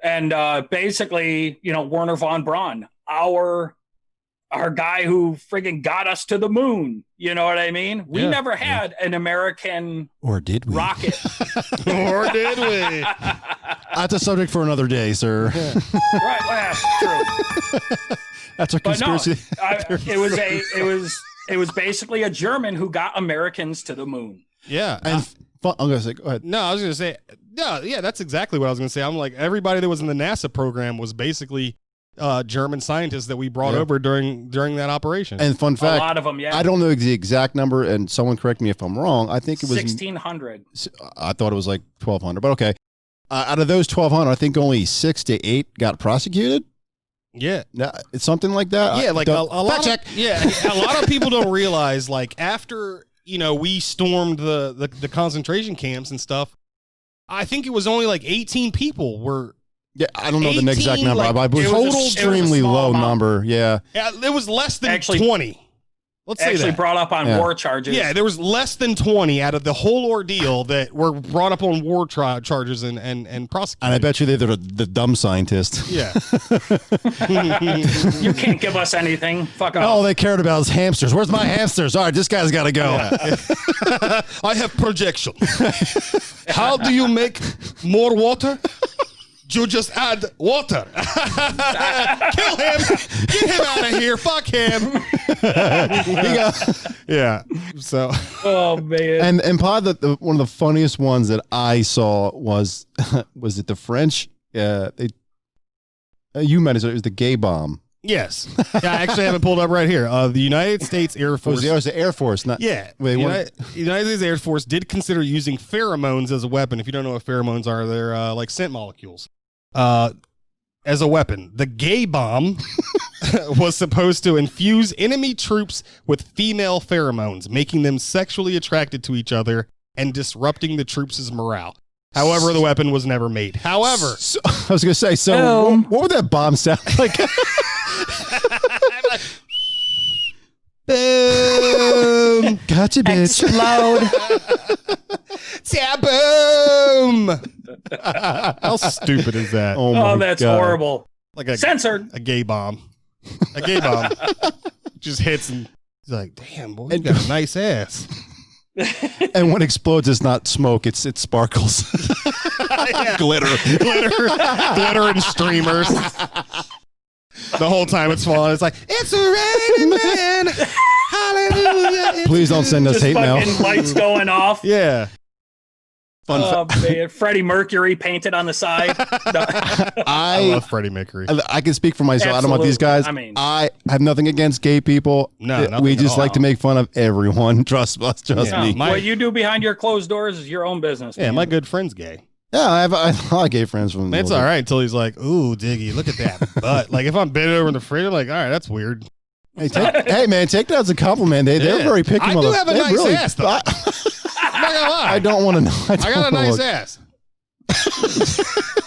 And basically, Werner von Braun, our guy who friggin' got us to the moon. You know what I mean? We never had an American Or did we? rocket. Or did we? That's a subject for another day, sir. Right, well, true. That's a But no, conspiracy. it was basically a German who got Americans to the moon. Yeah. And I'm going to say, go ahead. No, I was going to say, yeah, that's exactly what I was going to say. I'm like, everybody that was in the NASA program was basically German scientists that we brought over during that operation. And fun fact, a lot of them, yeah. I don't know the exact number, and someone correct me if I'm wrong. I think it was 1,600. I thought it was like 1,200, but okay. Out of those 1,200, I think only 6 to 8 got prosecuted. Yeah, it's something like that. Yeah, like a lot of, a lot of people don't realize, like, after we stormed the concentration camps and stuff, I think it was only like 18 people were. Yeah, I don't know the exact number. Like, but it was extremely low number. Yeah, it was less than 20. Let's say actually that. brought up on war charges. Yeah, there was less than 20 out of the whole ordeal that were brought up on war charges and prosecuted. And I bet you they're the dumb scientist. Yeah. You can't give us anything. Fuck off. All they cared about is hamsters. Where's my hamsters? All right, this guy's got to go. Yeah. I have projection. How do you make more water? You just add water. Kill him. Get him out of here. Fuck him. Yeah. So. Oh man. And probably one of the funniest ones that I saw was it the French? You might as well. It was the gay bomb. Yes. Yeah, I actually have it pulled up right here. The United States Air Force. It was the Air Force, not. Yeah. United States Air Force did consider using pheromones as a weapon. If you don't know what pheromones are, they're like scent molecules. As a weapon. The gay bomb was supposed to infuse enemy troops with female pheromones, making them sexually attracted to each other and disrupting the troops' morale. However, the weapon was never made. However, I was going to say, what would that bomb sound like? Boom! Gotcha, bitch. Explode. Boom! How stupid is that? Oh, that's horrible. Like a censored. A gay bomb. A gay bomb just hits and he's like, "Damn, boy, you got a nice ass." And when it explodes, it's not smoke; it sparkles, glitter, and streamers. The whole time it's falling, it's like, "It's raining man, hallelujah." Please don't send us hate mail. Lights going off. Yeah. Man. Freddie Mercury painted on the side. I love Freddie Mercury. I can speak for myself. Absolutely. I don't want these guys. I have nothing against gay people. No, we just like to make fun of everyone. Trust me. What you do behind your closed doors is your own business. Yeah, my good friend's gay. Yeah, I have a lot of gay friends from. It's all right until he's like, "Ooh, Diggy, look at that butt." Like if I'm bending over in the fridge, I'm like, "All right, that's weird." Hey, man, take that as a compliment. They're very picky. I do have a nice ass, though. I'm not gonna lie. I don't want to know. I got a nice ass.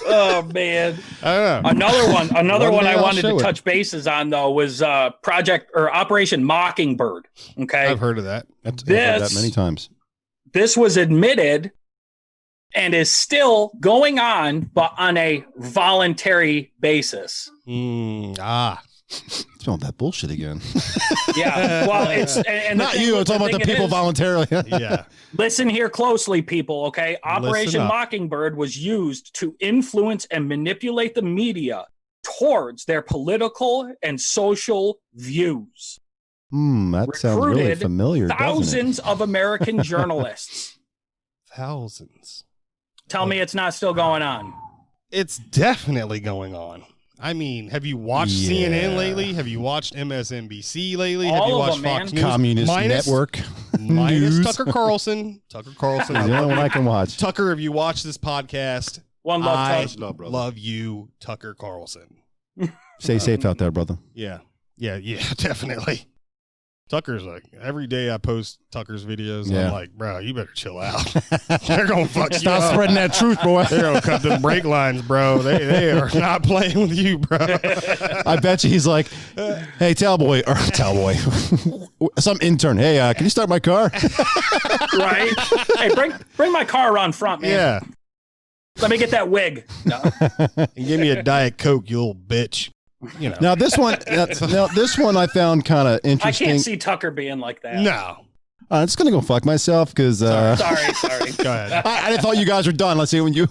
Oh man! I don't know. Another one I wanted to touch bases on though was Operation Mockingbird. Okay, I've heard of that. I've heard that many times. This was admitted and is still going on, but on a voluntary basis. Smelling that bullshit again. Yeah, well, it's and not you. I'm talking about the people voluntarily. Yeah. Listen here closely, people. Okay, Operation Mockingbird was used to influence and manipulate the media towards their political and social views. That sounds really familiar. Thousands of American journalists. Thousands. Tell me it's not still going on. It's definitely going on. I mean, have you watched CNN lately? Have you watched MSNBC lately? Have you watched Fox News? Communist Network. Minus Tucker Carlson. Tucker Carlson. Is the only one I can watch. Tucker, if you watch this podcast, one love, love you, Tucker Carlson. Stay safe out there, brother. Yeah, definitely. Tucker's like, every day I post Tucker's videos, I'm like, bro, you better chill out. They're going to fuck you up. Stop spreading that truth, boy. They're going to cut them brake lines, bro. They are not playing with you, bro. I bet you he's like, hey, Talboy, some intern. Hey, can you start my car? Right? Hey, bring my car around front, man. Yeah. Let me get that wig. No. And give me a Diet Coke, you little bitch. You know. Now this one I found kind of interesting. I can't see Tucker being like that. No. I'm just gonna go fuck myself because. Sorry. Go ahead. I thought you guys were done. Let's see when you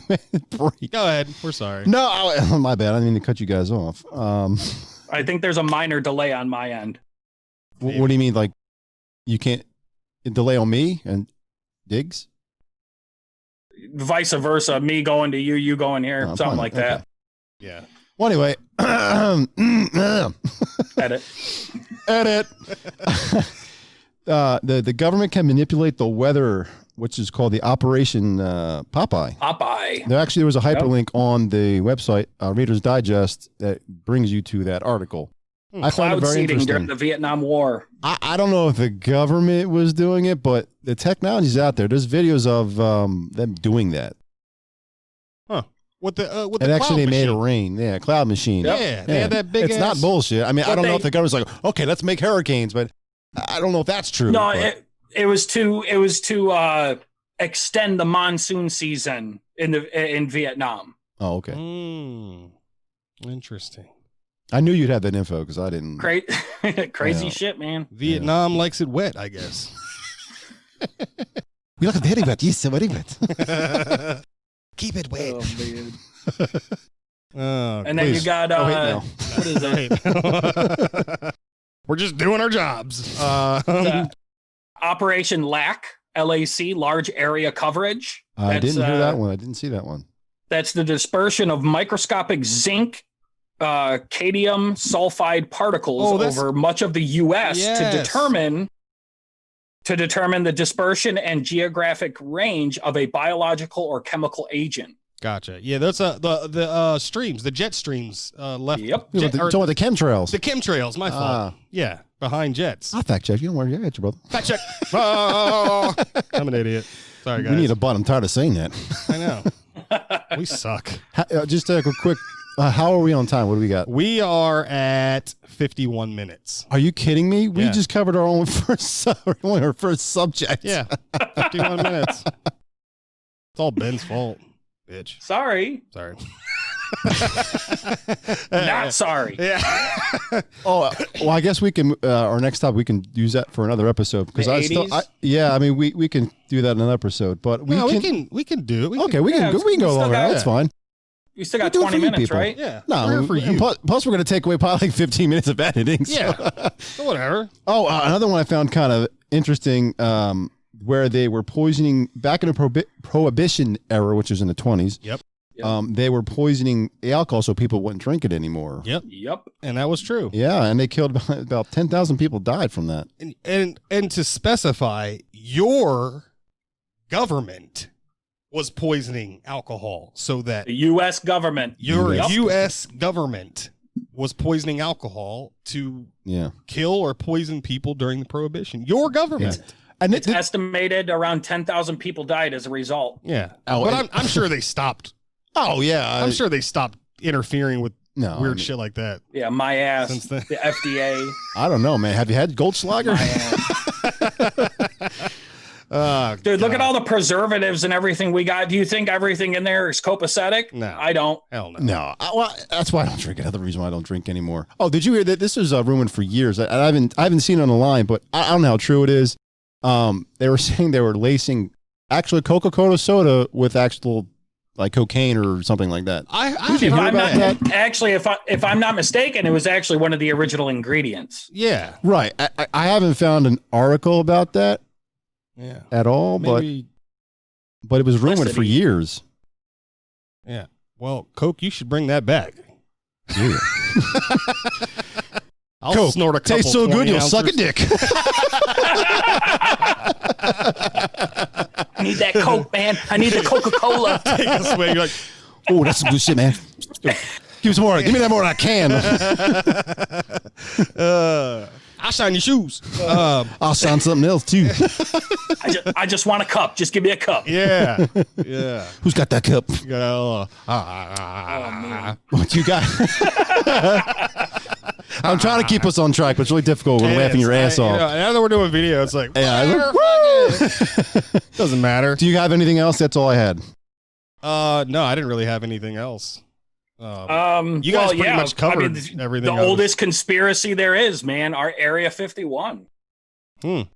break. Go ahead. We're sorry. No, my bad. I didn't mean to cut you guys off. I think there's a minor delay on my end. What do you mean? Like you can't delay on me and Diggs? Vice versa. Me going to you going here, something like that. Yeah. Well, anyway, Edit. The government can manipulate the weather, which is called the Operation Popeye. There was a hyperlink on the website Reader's Digest that brings you to that article. I found it Cloud very seeding interesting. during the Vietnam War. I don't know if the government was doing it, but the technology's out there. There's videos of them doing that. Huh. With the And actually, they made it machine. rain. Yeah, cloud machine. Yeah, they had that big. It's not bullshit. I mean, I don't know if the government's like, okay, let's make hurricanes, but I don't know if that's true. No, but. it was to extend the monsoon season in Vietnam. Oh, okay. Interesting. I knew you'd have that info because I didn't. Crazy shit, man. Vietnam likes it wet, I guess. We like it very wet. Yes, very wet. Keep it wet. Oh, man. And Please. then you got what is it? We're just doing our jobs. Operation LAC, LAC, large area coverage. I didn't hear that one. I didn't see that one. That's the dispersion of microscopic zinc, cadmium sulfide particles over much of the U.S. to determine the dispersion and geographic range of a biological or chemical agent. Gotcha. Yeah, that's the streams, the jet streams left. Yep. The chemtrails. The chemtrails, my fault. Yeah, behind jets. I'll fact check. You don't worry. I got you, brother. Fact check. Oh, I'm an idiot. Sorry, guys. We need a button. I'm tired of saying that. I know. We suck. Just a quick. How are we on time? What do we got? We are at 51 minutes. Are you kidding me? We just covered our first subject. Yeah, 51 minutes. It's all Ben's fault, bitch. Sorry. Not sorry. Yeah. Well, I guess we can. Our next topic, we can use that for another episode because I mean, we can do that in another episode. But we can do it. We can go longer. That's fine. You still got 20 minutes, people. right? Yeah. No, for you. Plus, we're going to take away probably like 15 minutes of editing. So. Yeah. So whatever. Oh, another one I found kind of interesting, where they were poisoning back in the Prohibition era, which was in the 20s. Yep. They were poisoning the alcohol so people wouldn't drink it anymore. Yep. And that was true. Yeah, and they killed about 10,000 people died from that. And to specify, your government was poisoning alcohol so that the U.S. government, U.S. government was poisoning alcohol to kill or poison people during the Prohibition. Your government. Yeah. And it's estimated around 10,000 people died as a result. Yeah. But I'm sure they stopped. Oh, yeah. I'm sure they stopped interfering with weird shit like that. Yeah, my ass. Since the FDA. I don't know, man. Have you had Goldschlager? Dude, look at all the preservatives and everything we got. Do you think everything in there is copacetic? No, I don't. Hell no. No. Well, that's why I don't drink. Another reason why I don't drink anymore. Oh, did you hear that? This was rumored for years. I haven't seen it on the line, but I don't know how true it is. They were saying they were lacing actually Coca-Cola soda with actual like cocaine or something like that. Actually, if I'm not mistaken, it was actually one of the original ingredients. Yeah. Right. I haven't found an article about that. Yeah. At all, but it was rumored for years. Yeah. Well, Coke, you should bring that back. Yeah. I'll Coke, snort a couple. Tastes so good, you'll suck a dick. I need that Coke, man. I need the Coca-Cola. Take a swig. You're like, oh, that's some good shit, man. Give me some more. Give me that more than I can. I'll shine your shoes. I'll shine something else too. I just want a cup. Just give me a cup. Yeah. Yeah. Who's got that cup? You got What you got? I'm trying to keep us on track, but it's really difficult when laughing your ass off. Now that we're doing video, it's like, doesn't matter. Do you have anything else? That's all I had. No, I didn't really have anything else. You guys pretty much covered everything. The oldest conspiracy there is, man, our Area 51. That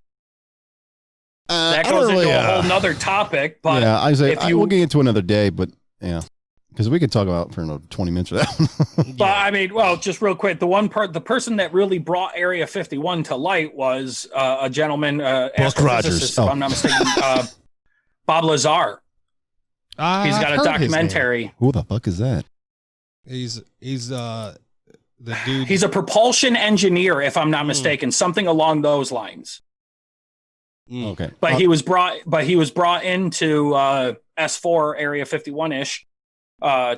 goes into a whole nother topic, but yeah, I say we'll get into another day, but yeah, because we could talk about for another 20 minutes of that one. But I mean, well, just real quick, the person that really brought Area 51 to light was a gentleman, astrophysicist, if I'm not mistaken, Bob Lazar. He's got a documentary. Who the fuck is that? He's the dude. He's a propulsion engineer, if I'm not mistaken, something along those lines. Okay. But he was brought into S4 Area 51-ish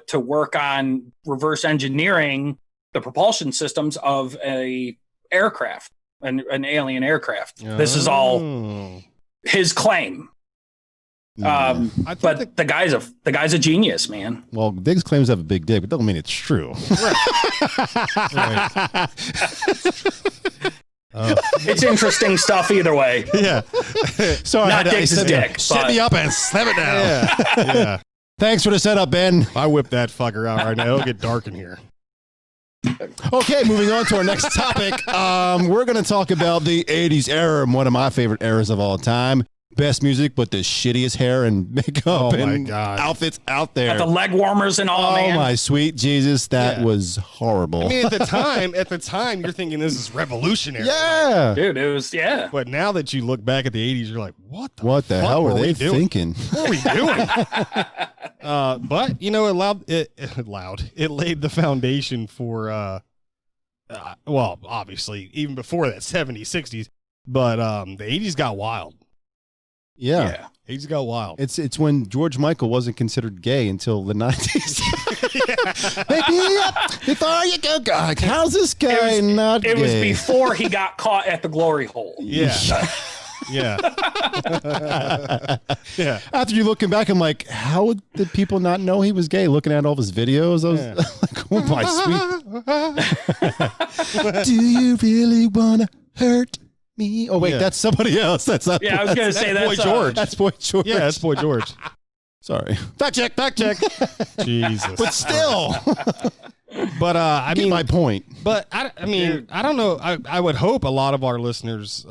to work on reverse engineering the propulsion systems of a aircraft, an alien aircraft. This is all his claim. But the guy's a genius, man. Well, Diggs claims to have a big dick, but doesn't mean it's true. Right. It's interesting stuff either way. Yeah. Sorry, Not Diggs' dick. Set me up and slam it down. Yeah. Thanks for the setup, Ben. I whip that fucker out right now. It'll get dark in here. Okay, moving on to our next topic. We're going to talk about the 80s era, one of my favorite eras of all time. Best music, but the shittiest hair and makeup and outfits out there. Got the leg warmers and all, man. Oh, my sweet Jesus. That was horrible. I mean, at the time, you're thinking this is revolutionary. Yeah. Dude, it was, yeah. But now that you look back at the 80s, you're like, what the hell were they doing? thinking? What were we doing? But, you know, it laid the foundation for, well, obviously, even before that, 70s, 60s. But the 80s got wild. Yeah. 80s got wild. It's when George Michael wasn't considered gay until the 90s. Baby, before you go, God, how's this guy not gay? It was before he got caught at the glory hole. Yeah. Yeah. Yeah. After you looking back, I'm like, how did people not know he was gay? Looking at all of his videos, I was like, oh my sweet. Do you really want to hurt me? Oh wait, that's somebody else. That's not. Yeah, I was gonna say Boy George. That's Boy George. Yeah, that's Boy George. Sorry. Fact check. Jesus. But still. But I mean, my point. But I mean, I don't know. I would hope a lot of our listeners,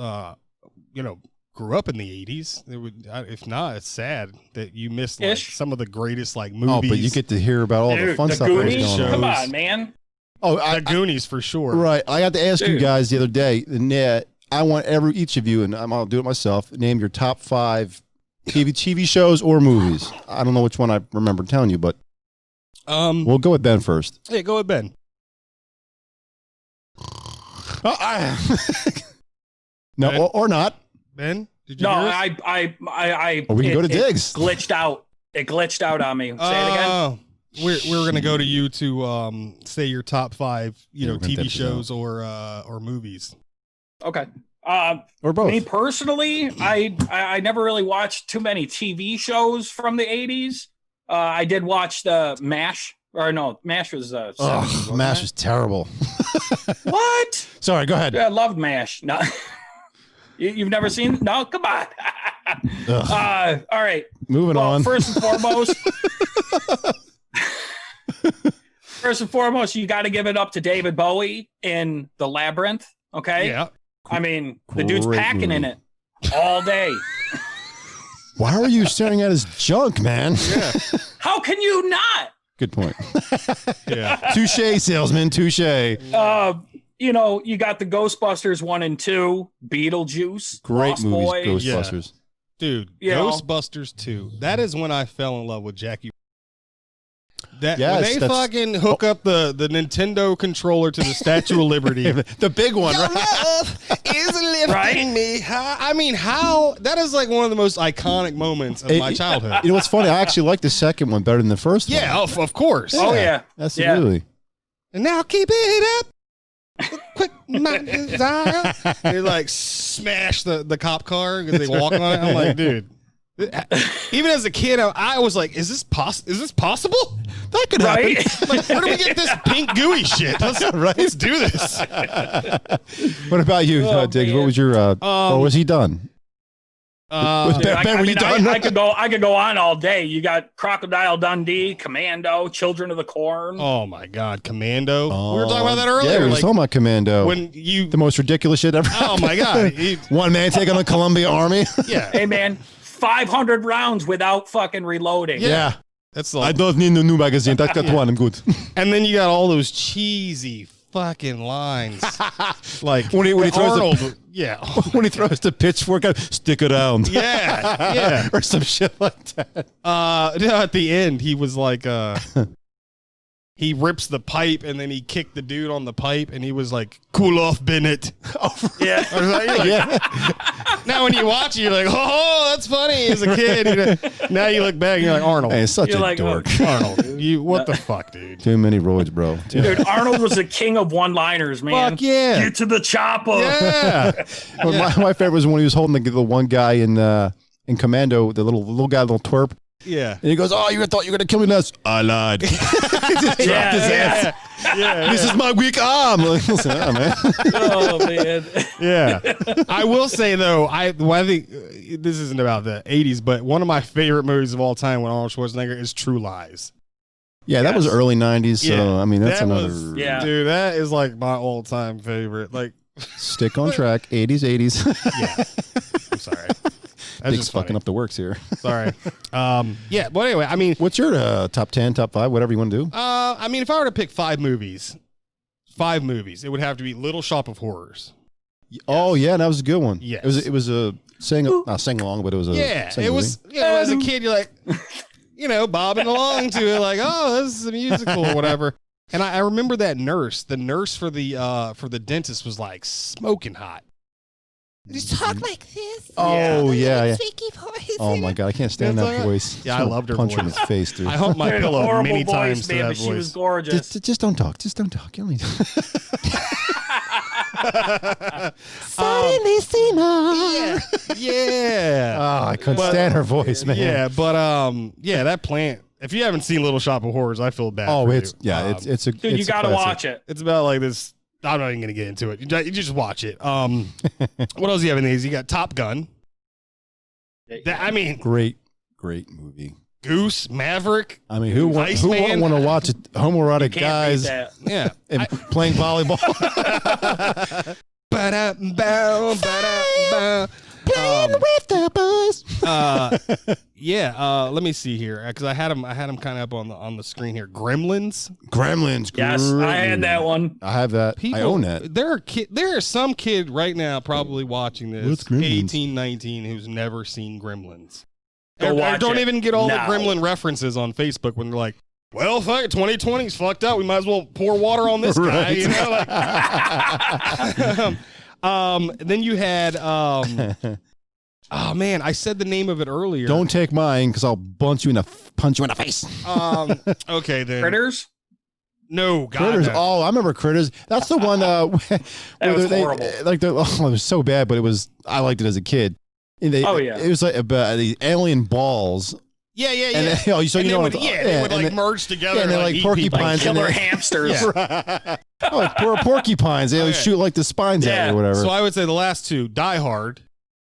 you know, grew up in the 80s. It would, if not, it's sad that you missed like some of the greatest like movies. Oh, but you get to hear about all the fun stuff that was going on. Come on, man. Oh, the Goonies for sure. Right. I had to ask you guys the other day, and I want each of you, and I'll do it myself, name your top 5 TV shows or movies. I don't know which one I remember telling you, but we'll go with Ben first. Hey, go with Ben. No, or not. Ben, did you? No, hear us? Or we can go to Diggs. Glitched out. It glitched out on me. Say it again. We're gonna go to you to say your top 5, TV shows or movies. Okay. Or both. Me personally, I never really watched too many TV shows from the 80s. I did watch the MASH. Or no, MASH was 70s, MASH was terrible. What? Sorry, go ahead. Yeah, I loved MASH. No. You've never seen? No, come on. All right. Moving on. First and foremost, you got to give it up to David Bowie in The Labyrinth. Okay. Yeah. I mean, the dude's packing in it all day. Why are you staring at his junk, man? Yeah. How can you not? Good point. Yeah. Touche, salesman. Touche. You know, you got the Ghostbusters 1 and 2, Beetlejuice, Great Lost movies, Boy. Ghostbusters. Dude, You know? Ghostbusters 2. That is when I fell in love with Jackie. When Yes, they fucking hook up the Nintendo controller to the Statue of Liberty. The big one, Your right? love is lifting me high. I mean, how? That is like one of the most iconic moments of my childhood. You know what's funny? I actually like the second one better than the first one. Yeah, of course. Oh, yeah. Absolutely. And now keep it up. Quick, my desire. They like smash the cop car because they walk on it. I'm like, dude. Even as a kid, I was like, "Is this possible? That could happen." Like, where do we get this pink gooey shit? Let's do this." What about you, Diggs? man. What was your? Or was he done? Dude, I could go on all day. You got Crocodile Dundee, Commando, Children of the Corn. Oh my God, Commando! We were talking about that earlier. Yeah, we were talking about Commando. The most ridiculous shit ever. Oh my God! One man taking on the Columbia Army. Yeah. Hey man, 500 rounds without fucking reloading. Yeah. That's like, I don't need a new magazine. That got one. I'm good. And then you got all those cheesy fucking lines, like when he throws Arnold. When he throws the pitchfork out, stick around. Yeah. Or some shit like that. At the end, he was like, he rips the pipe and then he kicked the dude on the pipe and he was like, "Cool off, Bennett." Yeah. Now when you watch it, you're like, "Oh, that's funny." As a kid, now you look back and you're like, "Arnold, Hey, such You're a like, dork. Arnold, what the fuck, dude?" Too many roids, bro. Dude, Arnold was the king of one-liners, man. Fuck yeah. Get to the chopper. Yeah. Well, my favorite was when he was holding the one guy in Commando, the little guy, little twerp. Yeah. And he goes, "Oh, you thought you were gonna kill me, nuts? I lied." Just dropped his ass. This is my weak arm. Like, listen, man. Oh man. Yeah. I will say though, I think this isn't about the 80s, but one of my favorite movies of all time with Arnold Schwarzenegger is True Lies. Yeah, that was Yes. early '90s. So Yeah. I mean, that's That another was- Yeah. Dude, that is like my all-time favorite. Like, stick on track. '80s. yeah. I'm sorry. That's Dick's just fucking funny. up the works here. Sorry. Yeah, but anyway, I mean, What's your top 10, top 5, whatever you want to do? I mean, if I were to pick five movies, it would have to be Little Shop of Horrors. Oh yeah, that was a good one. Yes. It was a not sing along, but it was a Yeah, sing it was. movie. You know, as a kid, you're like, bobbing along to it, like, oh, this is a musical or whatever. And I remember that the nurse for the dentist was like smoking hot. Just talk like this. Oh yeah. Squeaky voice. Oh my god, I can't stand It's that like- voice. Yeah, I Just wanna loved her punch him in voice. his face, dude. I humped my Dude, pillow horrible many voice, times to man, that but she was voice. gorgeous. Just don't talk. Just don't talk. You don't need Suddenly see more. Yeah. Oh, I couldn't But- stand her voice, man. Yeah, but that plant. If you haven't seen Little Shop of Horrors, I feel bad. Oh, for it's you. it's a Dude, you got to watch it. It's about like this. I'm not even gonna get into it. You just watch it. What else do you have in these? You got Top Gun. I mean, Great movie. Goose, Maverick. I mean, who Iceman. wouldn't want to watch it? Homoerotic Can't beat guys that. Yeah. and playing volleyball. Playing with the boys. Let me see here because I had them kind of up on the screen here. Gremlins. Gremlins. Yes, I had that one. I have that. I own that. There are some kid right now probably watching this, What's Gremlins? 18, 19, who's never seen Gremlins. Go Or watch don't it even get all now. the Gremlin references on Facebook when they're like, well, fuck, 2020's fucked up. We might as well pour water on this guy. Right. You know, like, then you had, oh man, I said the name of it earlier. Don't take mine because I'll punch you in the face. Okay then. Critters? No, God. Critters. no. Oh, I remember Critters. That's the one. Where was they, horrible. it was so bad, but I liked it as a kid. And Oh, yeah. It was like about the alien balls. Yeah. And then, so And you they know would, what? they would and like then- merge together. yeah, and they're and, like eat porcupines. people. Killer and then- hamsters. Yeah. Oh, poor porcupines. They would Okay. shoot like the spines at Yeah. you or whatever. So I would say the last two, Die Hard.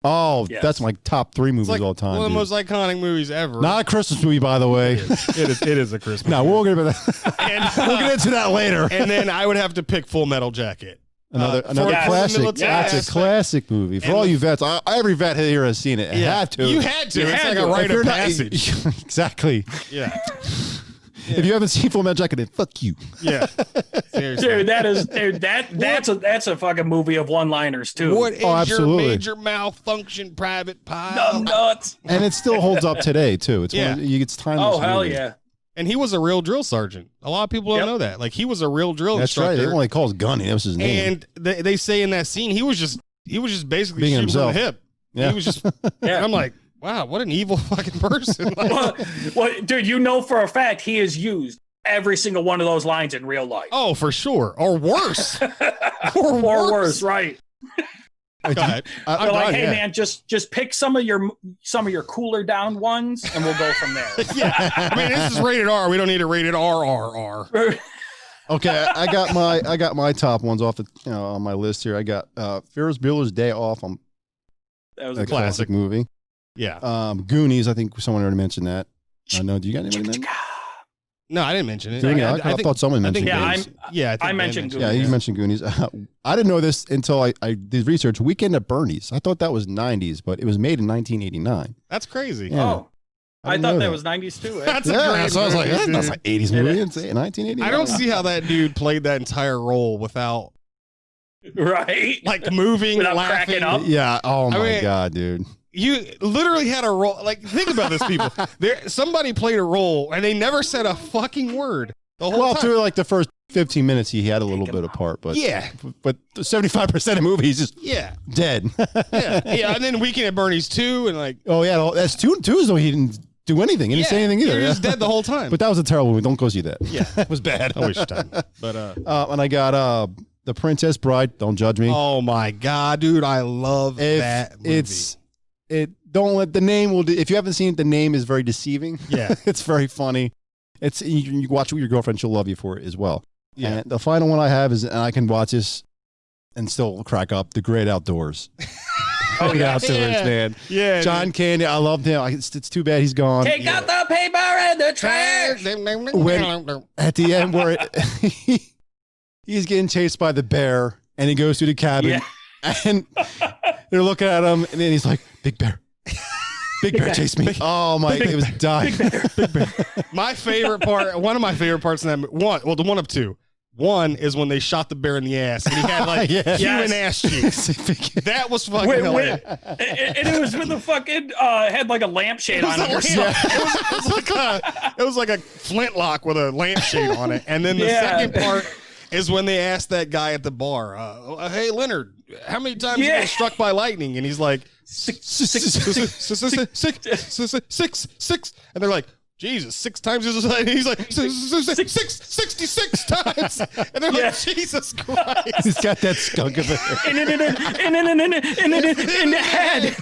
Oh, Yes. that's my top 3 movies It's like all time. one of the dude. most iconic movies ever. Not a Christmas movie, by the way. It is a Christmas. No, we'll get into that. And, We'll get into that later. and then I would have to pick Full Metal Jacket. Another for Yes. classic. military That's aspect. a classic movie for And all the- you vets. Every vet here has seen it. Had to. You had to. You It's had like to. a rite If you're of not- passage. exactly. Yeah. If you haven't seen Full Metal Jacket, then fuck you. Yeah. Seriously. Dude, that's a fucking movie of one-liners too. What is Oh, your absolutely. major malfunction, Private Pile? Numb nuts. And it still holds up today too. It's Yeah. it's timeless. Oh hell movie. yeah. And he was a real drill sergeant. A lot of people don't Yep. know that. Like he was a real drill That's right. instructor. They only calls Gunny. That was his name. And they say in that scene he was just basically Being shooting from the himself. hip. Yeah. He was just. Yeah. And I'm like, wow, what an evil fucking person. Like, Well, dude, you know for a fact he has used every single one of those lines in real life. oh, for sure, or worse, Or worse, right? Go ahead. I- They're like, I- hey yeah. man, just pick some of your cooler down ones, and we'll go from there. Yeah, I mean this is rated R. We don't need a rated RRR. Okay, I got my top ones off the on my list here. I got Ferris Bueller's Day Off. That was A a classic movie. Yeah. Goonies. I think someone already mentioned that. I know. Do you got anybody? No, I didn't mention it. Goonies. I thought someone mentioned Yeah, Goonies. Yeah, I think I Ben mentioned Yeah, you mentioned Goonies. I didn't know this until I did research. Weekend at Bernie's. I thought that was 90s, but it was made in 1989. That's crazy. Yeah. Oh, I didn't thought know that that. was 90s too. Eh? That's a Yeah, great so I was like, movie, that's dude. not an 80s movie. It's 1989. I don't see how that dude played that entire role without Right? like moving, Without laughing. cracking up. Yeah. Oh my mean- god, dude. You literally had a role. Like, think about this, people. Somebody played a role and they never said a fucking word. the whole Well, time. through like the first 15 minutes, he had a little bit of part, but Yeah. but 75% of the movie, he's just Yeah. dead. Yeah. And then Weekend at Bernie's 2 and like, Oh yeah, that's two though. He didn't do anything. He didn't say anything either. He was Yeah. dead the whole time. But that was a terrible movie. Don't go see that. Yeah. That was bad. I wish time. But And I got The Princess Bride. Don't judge me. oh my God, dude, I love that movie. Don't let the name if you haven't seen it, the name is very deceiving. Yeah. It's very funny. You watch it with your girlfriend, she'll love you for it as well. Yeah. And the final one I have is, and I can watch this and still crack up, The Great Outdoors. Oh, yeah. Outdoors, man. Yeah. John Candy, I loved him. It's too bad he's gone. Take out the paper and the trash. At the end where he's getting chased by the bear and he goes to the cabin and they're looking at him and then he's like, big bear. Big bear chased me. Oh my, it was dying. Big bear. My favorite part, one of my favorite parts in that the one of two. One is when they shot the bear in the ass and he had like human ass cheeks. That was fucking hilarious. And it was with the fucking had like a lampshade on it or something. It was like a flintlock with a lampshade on it. And then the second part is when they asked that guy at the bar, hey Leonard, how many times you been struck by lightning? And he's like, six. And they're like, Jesus, 6 times. And he's like, 66 times. And they're like, Jesus Christ. He's got that skunk of it. In the head.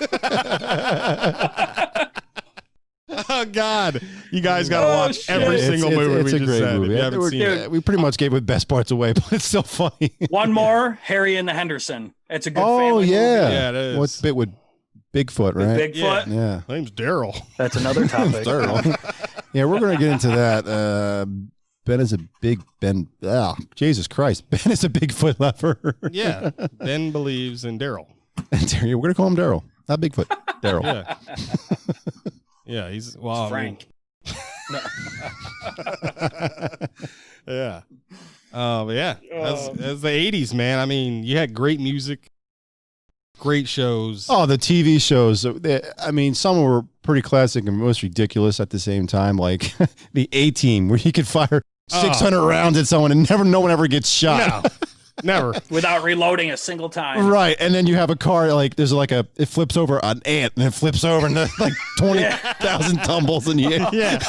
Oh God! You guys got to watch every single movie it's we a just great said. movie. If you haven't seen it. We pretty much gave the best parts away, but it's still funny. One more, Harry and the Henderson. It's a good Oh family yeah, movie. Yeah, it is. What's bit with Bigfoot, right? Bigfoot. Yeah. My name's Daryl. That's another topic. Yeah, we're gonna get into that. Ben is a big Ben. Oh, Jesus Christ! Ben is a Bigfoot lover. Yeah, Ben believes in Daryl. We're gonna call him Daryl, not Bigfoot. Daryl. Yeah. Yeah, he's Frank. Yeah. But yeah, as the 80s, man. I mean, you had great music, great shows. Oh, the TV shows. I mean, some were pretty classic and most ridiculous at the same time. Like the A-Team, where you could fire 600 rounds at someone and no one ever gets shot. No, never. Without reloading a single time. Right, and then you have a car like there's like it flips over an ant and it flips over and there's like 20,000 tumbles in the air. Yeah.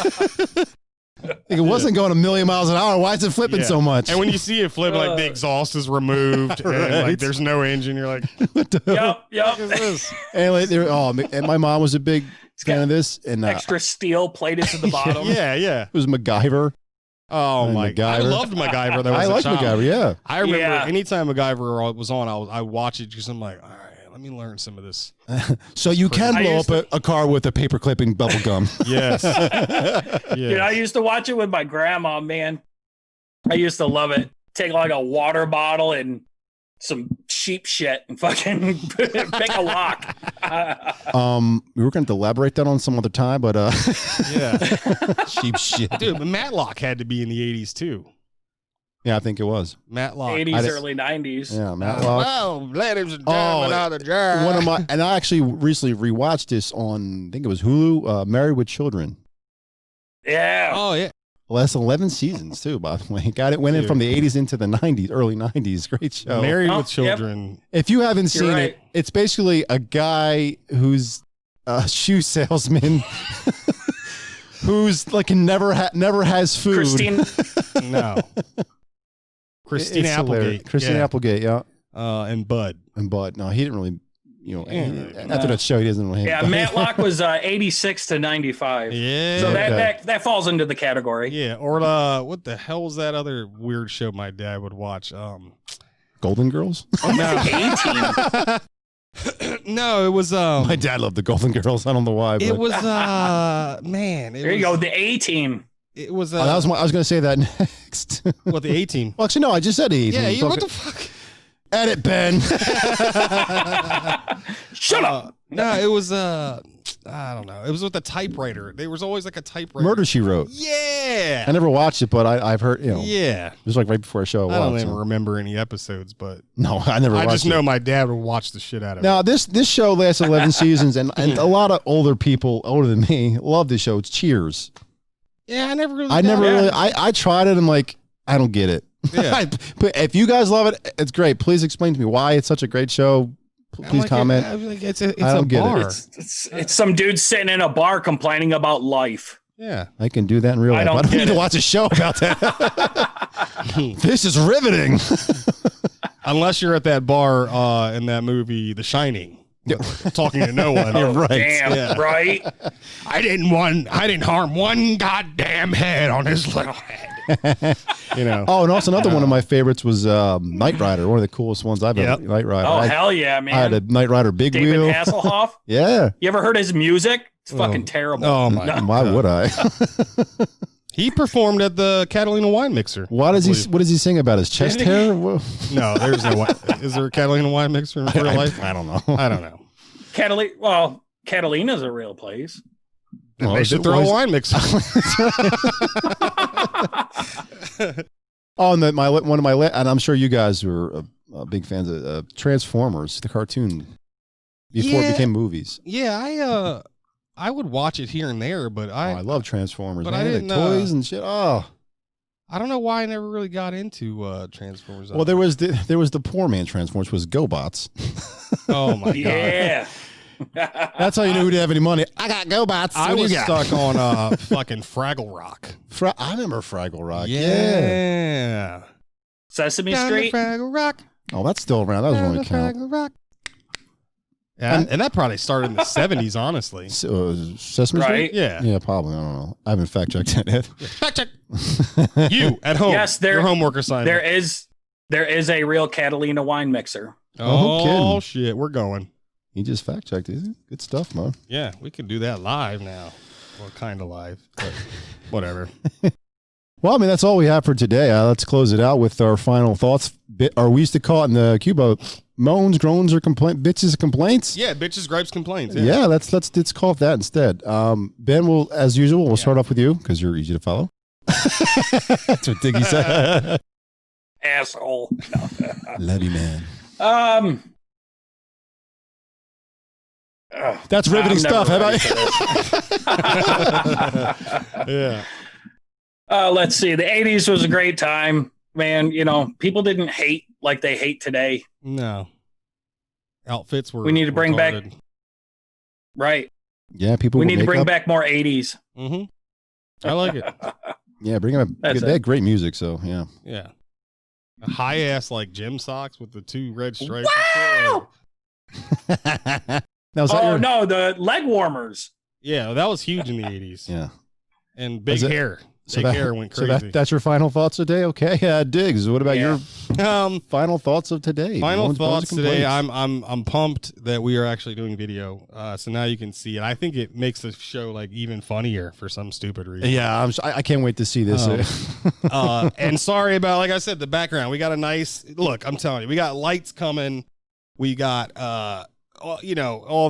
Like, it wasn't going a million miles an hour. Why is it flipping so much? And when you see it flip, like the exhaust is removed and like there's no engine, you're like, Yep. what is this? And like, and my mom was a big fan of this. And Extra steel plated to the bottom. Yeah. it was MacGyver. Oh my God! I loved MacGyver. Though, I liked MacGyver. Yeah, I remember anytime MacGyver was on, I watch it because I'm like, all right, let me learn some of this. So you can blow up a car with a paper clip and bubble gum. Yes. Dude, I used to watch it with my grandma, man. I used to love it. Take like a water bottle and some sheep shit and fucking pick a lock. We were going to elaborate that on some other time, but yeah, sheep shit, dude. But Matlock had to be in the 80s too. Yeah, I think it was Matlock, 80s, early 90s. Yeah, Matlock. Well, ladies and gentlemen, out of the jar. One of my, and I actually recently rewatched this on, I think it was Hulu, Married with Children. Yeah. Oh yeah. Last 11 seasons too, by the way. Got it. Went in from the 80s into the 90s, early 90s. Great show. Married with Children. If you haven't seen it, it's basically a guy who's a shoe salesman who's like never has food. Christine Applegate. Christine Applegate, yeah. And Bud. No, he didn't really. After that show, he doesn't really. Yeah, Matlock was 86 to 95. Yeah. So that falls into the category. Yeah. Or what the hell was that other weird show my dad would watch? Golden Girls? Oh, no. A-Team. No, it was my dad loved the Golden Girls. I don't know why. But. It was man. There you go, the A-Team. It was I was going to say that next. What, the A-Team? Well, actually, no, I just said A-Team. Yeah, what the fuck? Edit, Ben. Shut up. No, it was I don't know. It was with the typewriter. There was always like a typewriter. Murder, She Wrote. Yeah. I never watched it, but I've heard, Yeah. It was like right before a show. I don't even remember any episodes, but no, I never watched it. I just know my dad would watch the shit out of it. Now, this show lasts 11 seasons, and a lot of older people, older than me, love this show. It's Cheers. Yeah, I never really. I tried it. I'm like, I don't get it. Yeah. But if you guys love it, it's great. Please explain to me why it's such a great show. Please comment. It's a get bar. it. It's some dude sitting in a bar complaining about life. Yeah. I can do that in real life. I don't need to watch a show about that. This is riveting. Unless you're at that bar in that movie, The Shining. Talking to no one. You're right. Damn, right? I didn't harm one goddamn head on his little head. You know. Oh, and also another one of my favorites was Knight Rider, one of the coolest ones I've ever. Knight Rider. Oh, hell yeah, man. I had a Knight Rider big David wheel. Hasselhoff. Yeah. You ever heard his music? It's fucking terrible. Oh my! Why would I? He performed at the Catalina Wine Mixer. What does he sing about? His chest hair? Whoa. No, there's no wine. Is there a Catalina Wine Mixer in real life? I don't know. I don't know. Catalina's a real place. Well, they should throw a wine mixer. Oh, and and I'm sure you guys were big fans of Transformers, the cartoon, before it became movies. Yeah, I would watch it here and there, but I love Transformers. But man. I didn't toys and shit. Oh, I don't know why I never really got into Transformers. Well, there was the poor man Transformers, was GoBots. Oh my god! Yeah. That's how you knew who didn't have any money. I got GoBots. I was stuck on fucking Fraggle Rock. I remember Fraggle Rock. Yeah. Sesame Down Street. to Fraggle Rock. Oh, that's still around. That was Down when we to count. Fraggle Rock. Yeah, and that probably started in the 70s, honestly. Sesame Right. Street? Yeah. Yeah, probably. I don't know. I haven't fact checked that yet. Fact check. You at home. Yes, your homework assignment. There is a real Catalina wine mixer. Oh shit, we're going. He just fact checked it. Good stuff, man. Yeah, we can do that live now. Well, kind of live, but whatever. Well, I mean, that's all we have for today. Let's close it out with our final thoughts. Or we used to call it in the Cuba, moans, groans, or bitches complaints. Yeah, bitches, gripes, complaints. Yeah, let's call it that instead. Ben will, as usual, we'll start off with you because you're easy to follow. That's what Diggy said. Asshole. Love you, man. That's riveting stuff. How about Yeah. Let's see. The 80s was a great time, man. You know, people didn't hate like they hate today. No. Outfits were. We need to bring back. retarded. Right. Yeah, people. We need to bring makeup. back more 80s. Mm-hmm. I like it. Yeah, bring them. They had great music, so yeah. Yeah. A high ass like gym socks with the 2 red stripes. Wow! Now, no, the leg warmers. Yeah, that was huge in the 80s. Yeah. And big hair. So Big hair went crazy. So that's your final thoughts today? Okay. Diggs, what about your final thoughts of today? Final thoughts today. I'm pumped that we are actually doing video. So now you can see it. I think it makes the show like even funnier for some stupid reason. Yeah, I can't wait to see this. And sorry about, like I said, the background. We got a nice look. I'm telling you, we got lights coming. We got all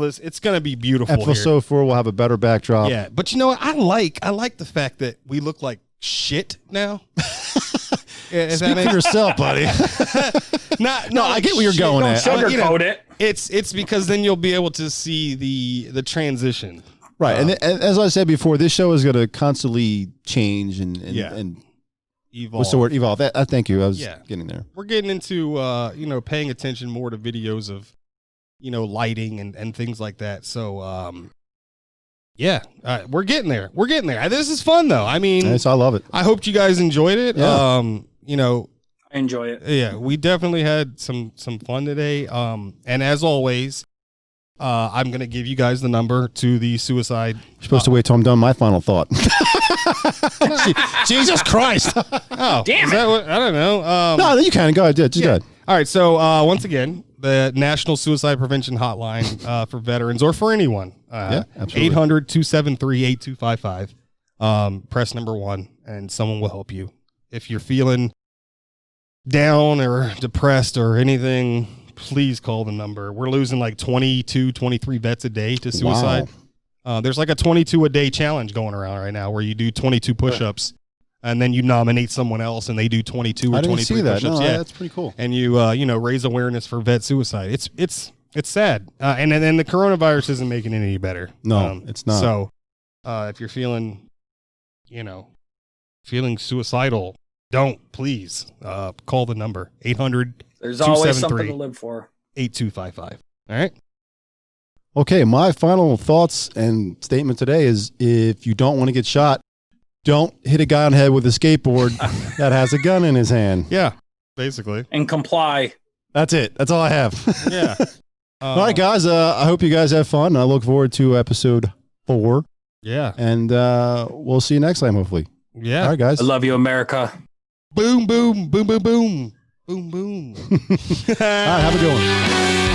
this. It's gonna be beautiful. Episode 4 will have a better backdrop. Yeah, but you know what? I like the fact that we look like shit now. Speak for yourself, buddy. No, I get where you're going at. Sugarcoat it. It's because then you'll be able to see the transition. Right, and as I said before, this show is going to constantly change and evolve. What's the word? Evolve. Thank you. I was getting there. We're getting into paying attention more to videos of lighting and things like that. So we're getting there. This is fun though. I mean, I love it. I hope you guys enjoyed it. Yeah. I enjoy it. Yeah, we definitely had some fun today. And as always, I'm gonna give you guys the number to the suicide. You're supposed to wait till I'm done my final thought. Jesus Christ! Oh, damn it! I don't know. No, you can go ahead. Just go ahead. All right. So once again, the National Suicide Prevention Hotline for veterans or for anyone. Absolutely. 800-273-8255. Press number 1, and someone will help you. If you're feeling down or depressed or anything, please call the number. We're losing like 22, 23 vets a day to suicide. Wow. There's like a 22 a day challenge going around right now where you do 22 push-ups and then you nominate someone else and they do 22 or 23 push-ups. No, yeah, that's pretty cool. And you raise awareness for vet suicide. It's sad. And then the coronavirus isn't making it any better. No, it's not. So if you're feeling feeling suicidal, don't, please. Call the number 800 There's always something to live for. 8255. All right. Okay, my final thoughts and statement today is if you don't want to get shot, don't hit a guy on the head with a skateboard that has a gun in his hand. Yeah, basically. And comply. That's it. That's all I have. Yeah. All right, guys. I hope you guys have fun. I look forward to episode 4. Yeah. And we'll see you next time, hopefully. Yeah. All right, guys. I love you, America. Boom, boom, boom, boom, boom. Boom, boom. All right, have a good one.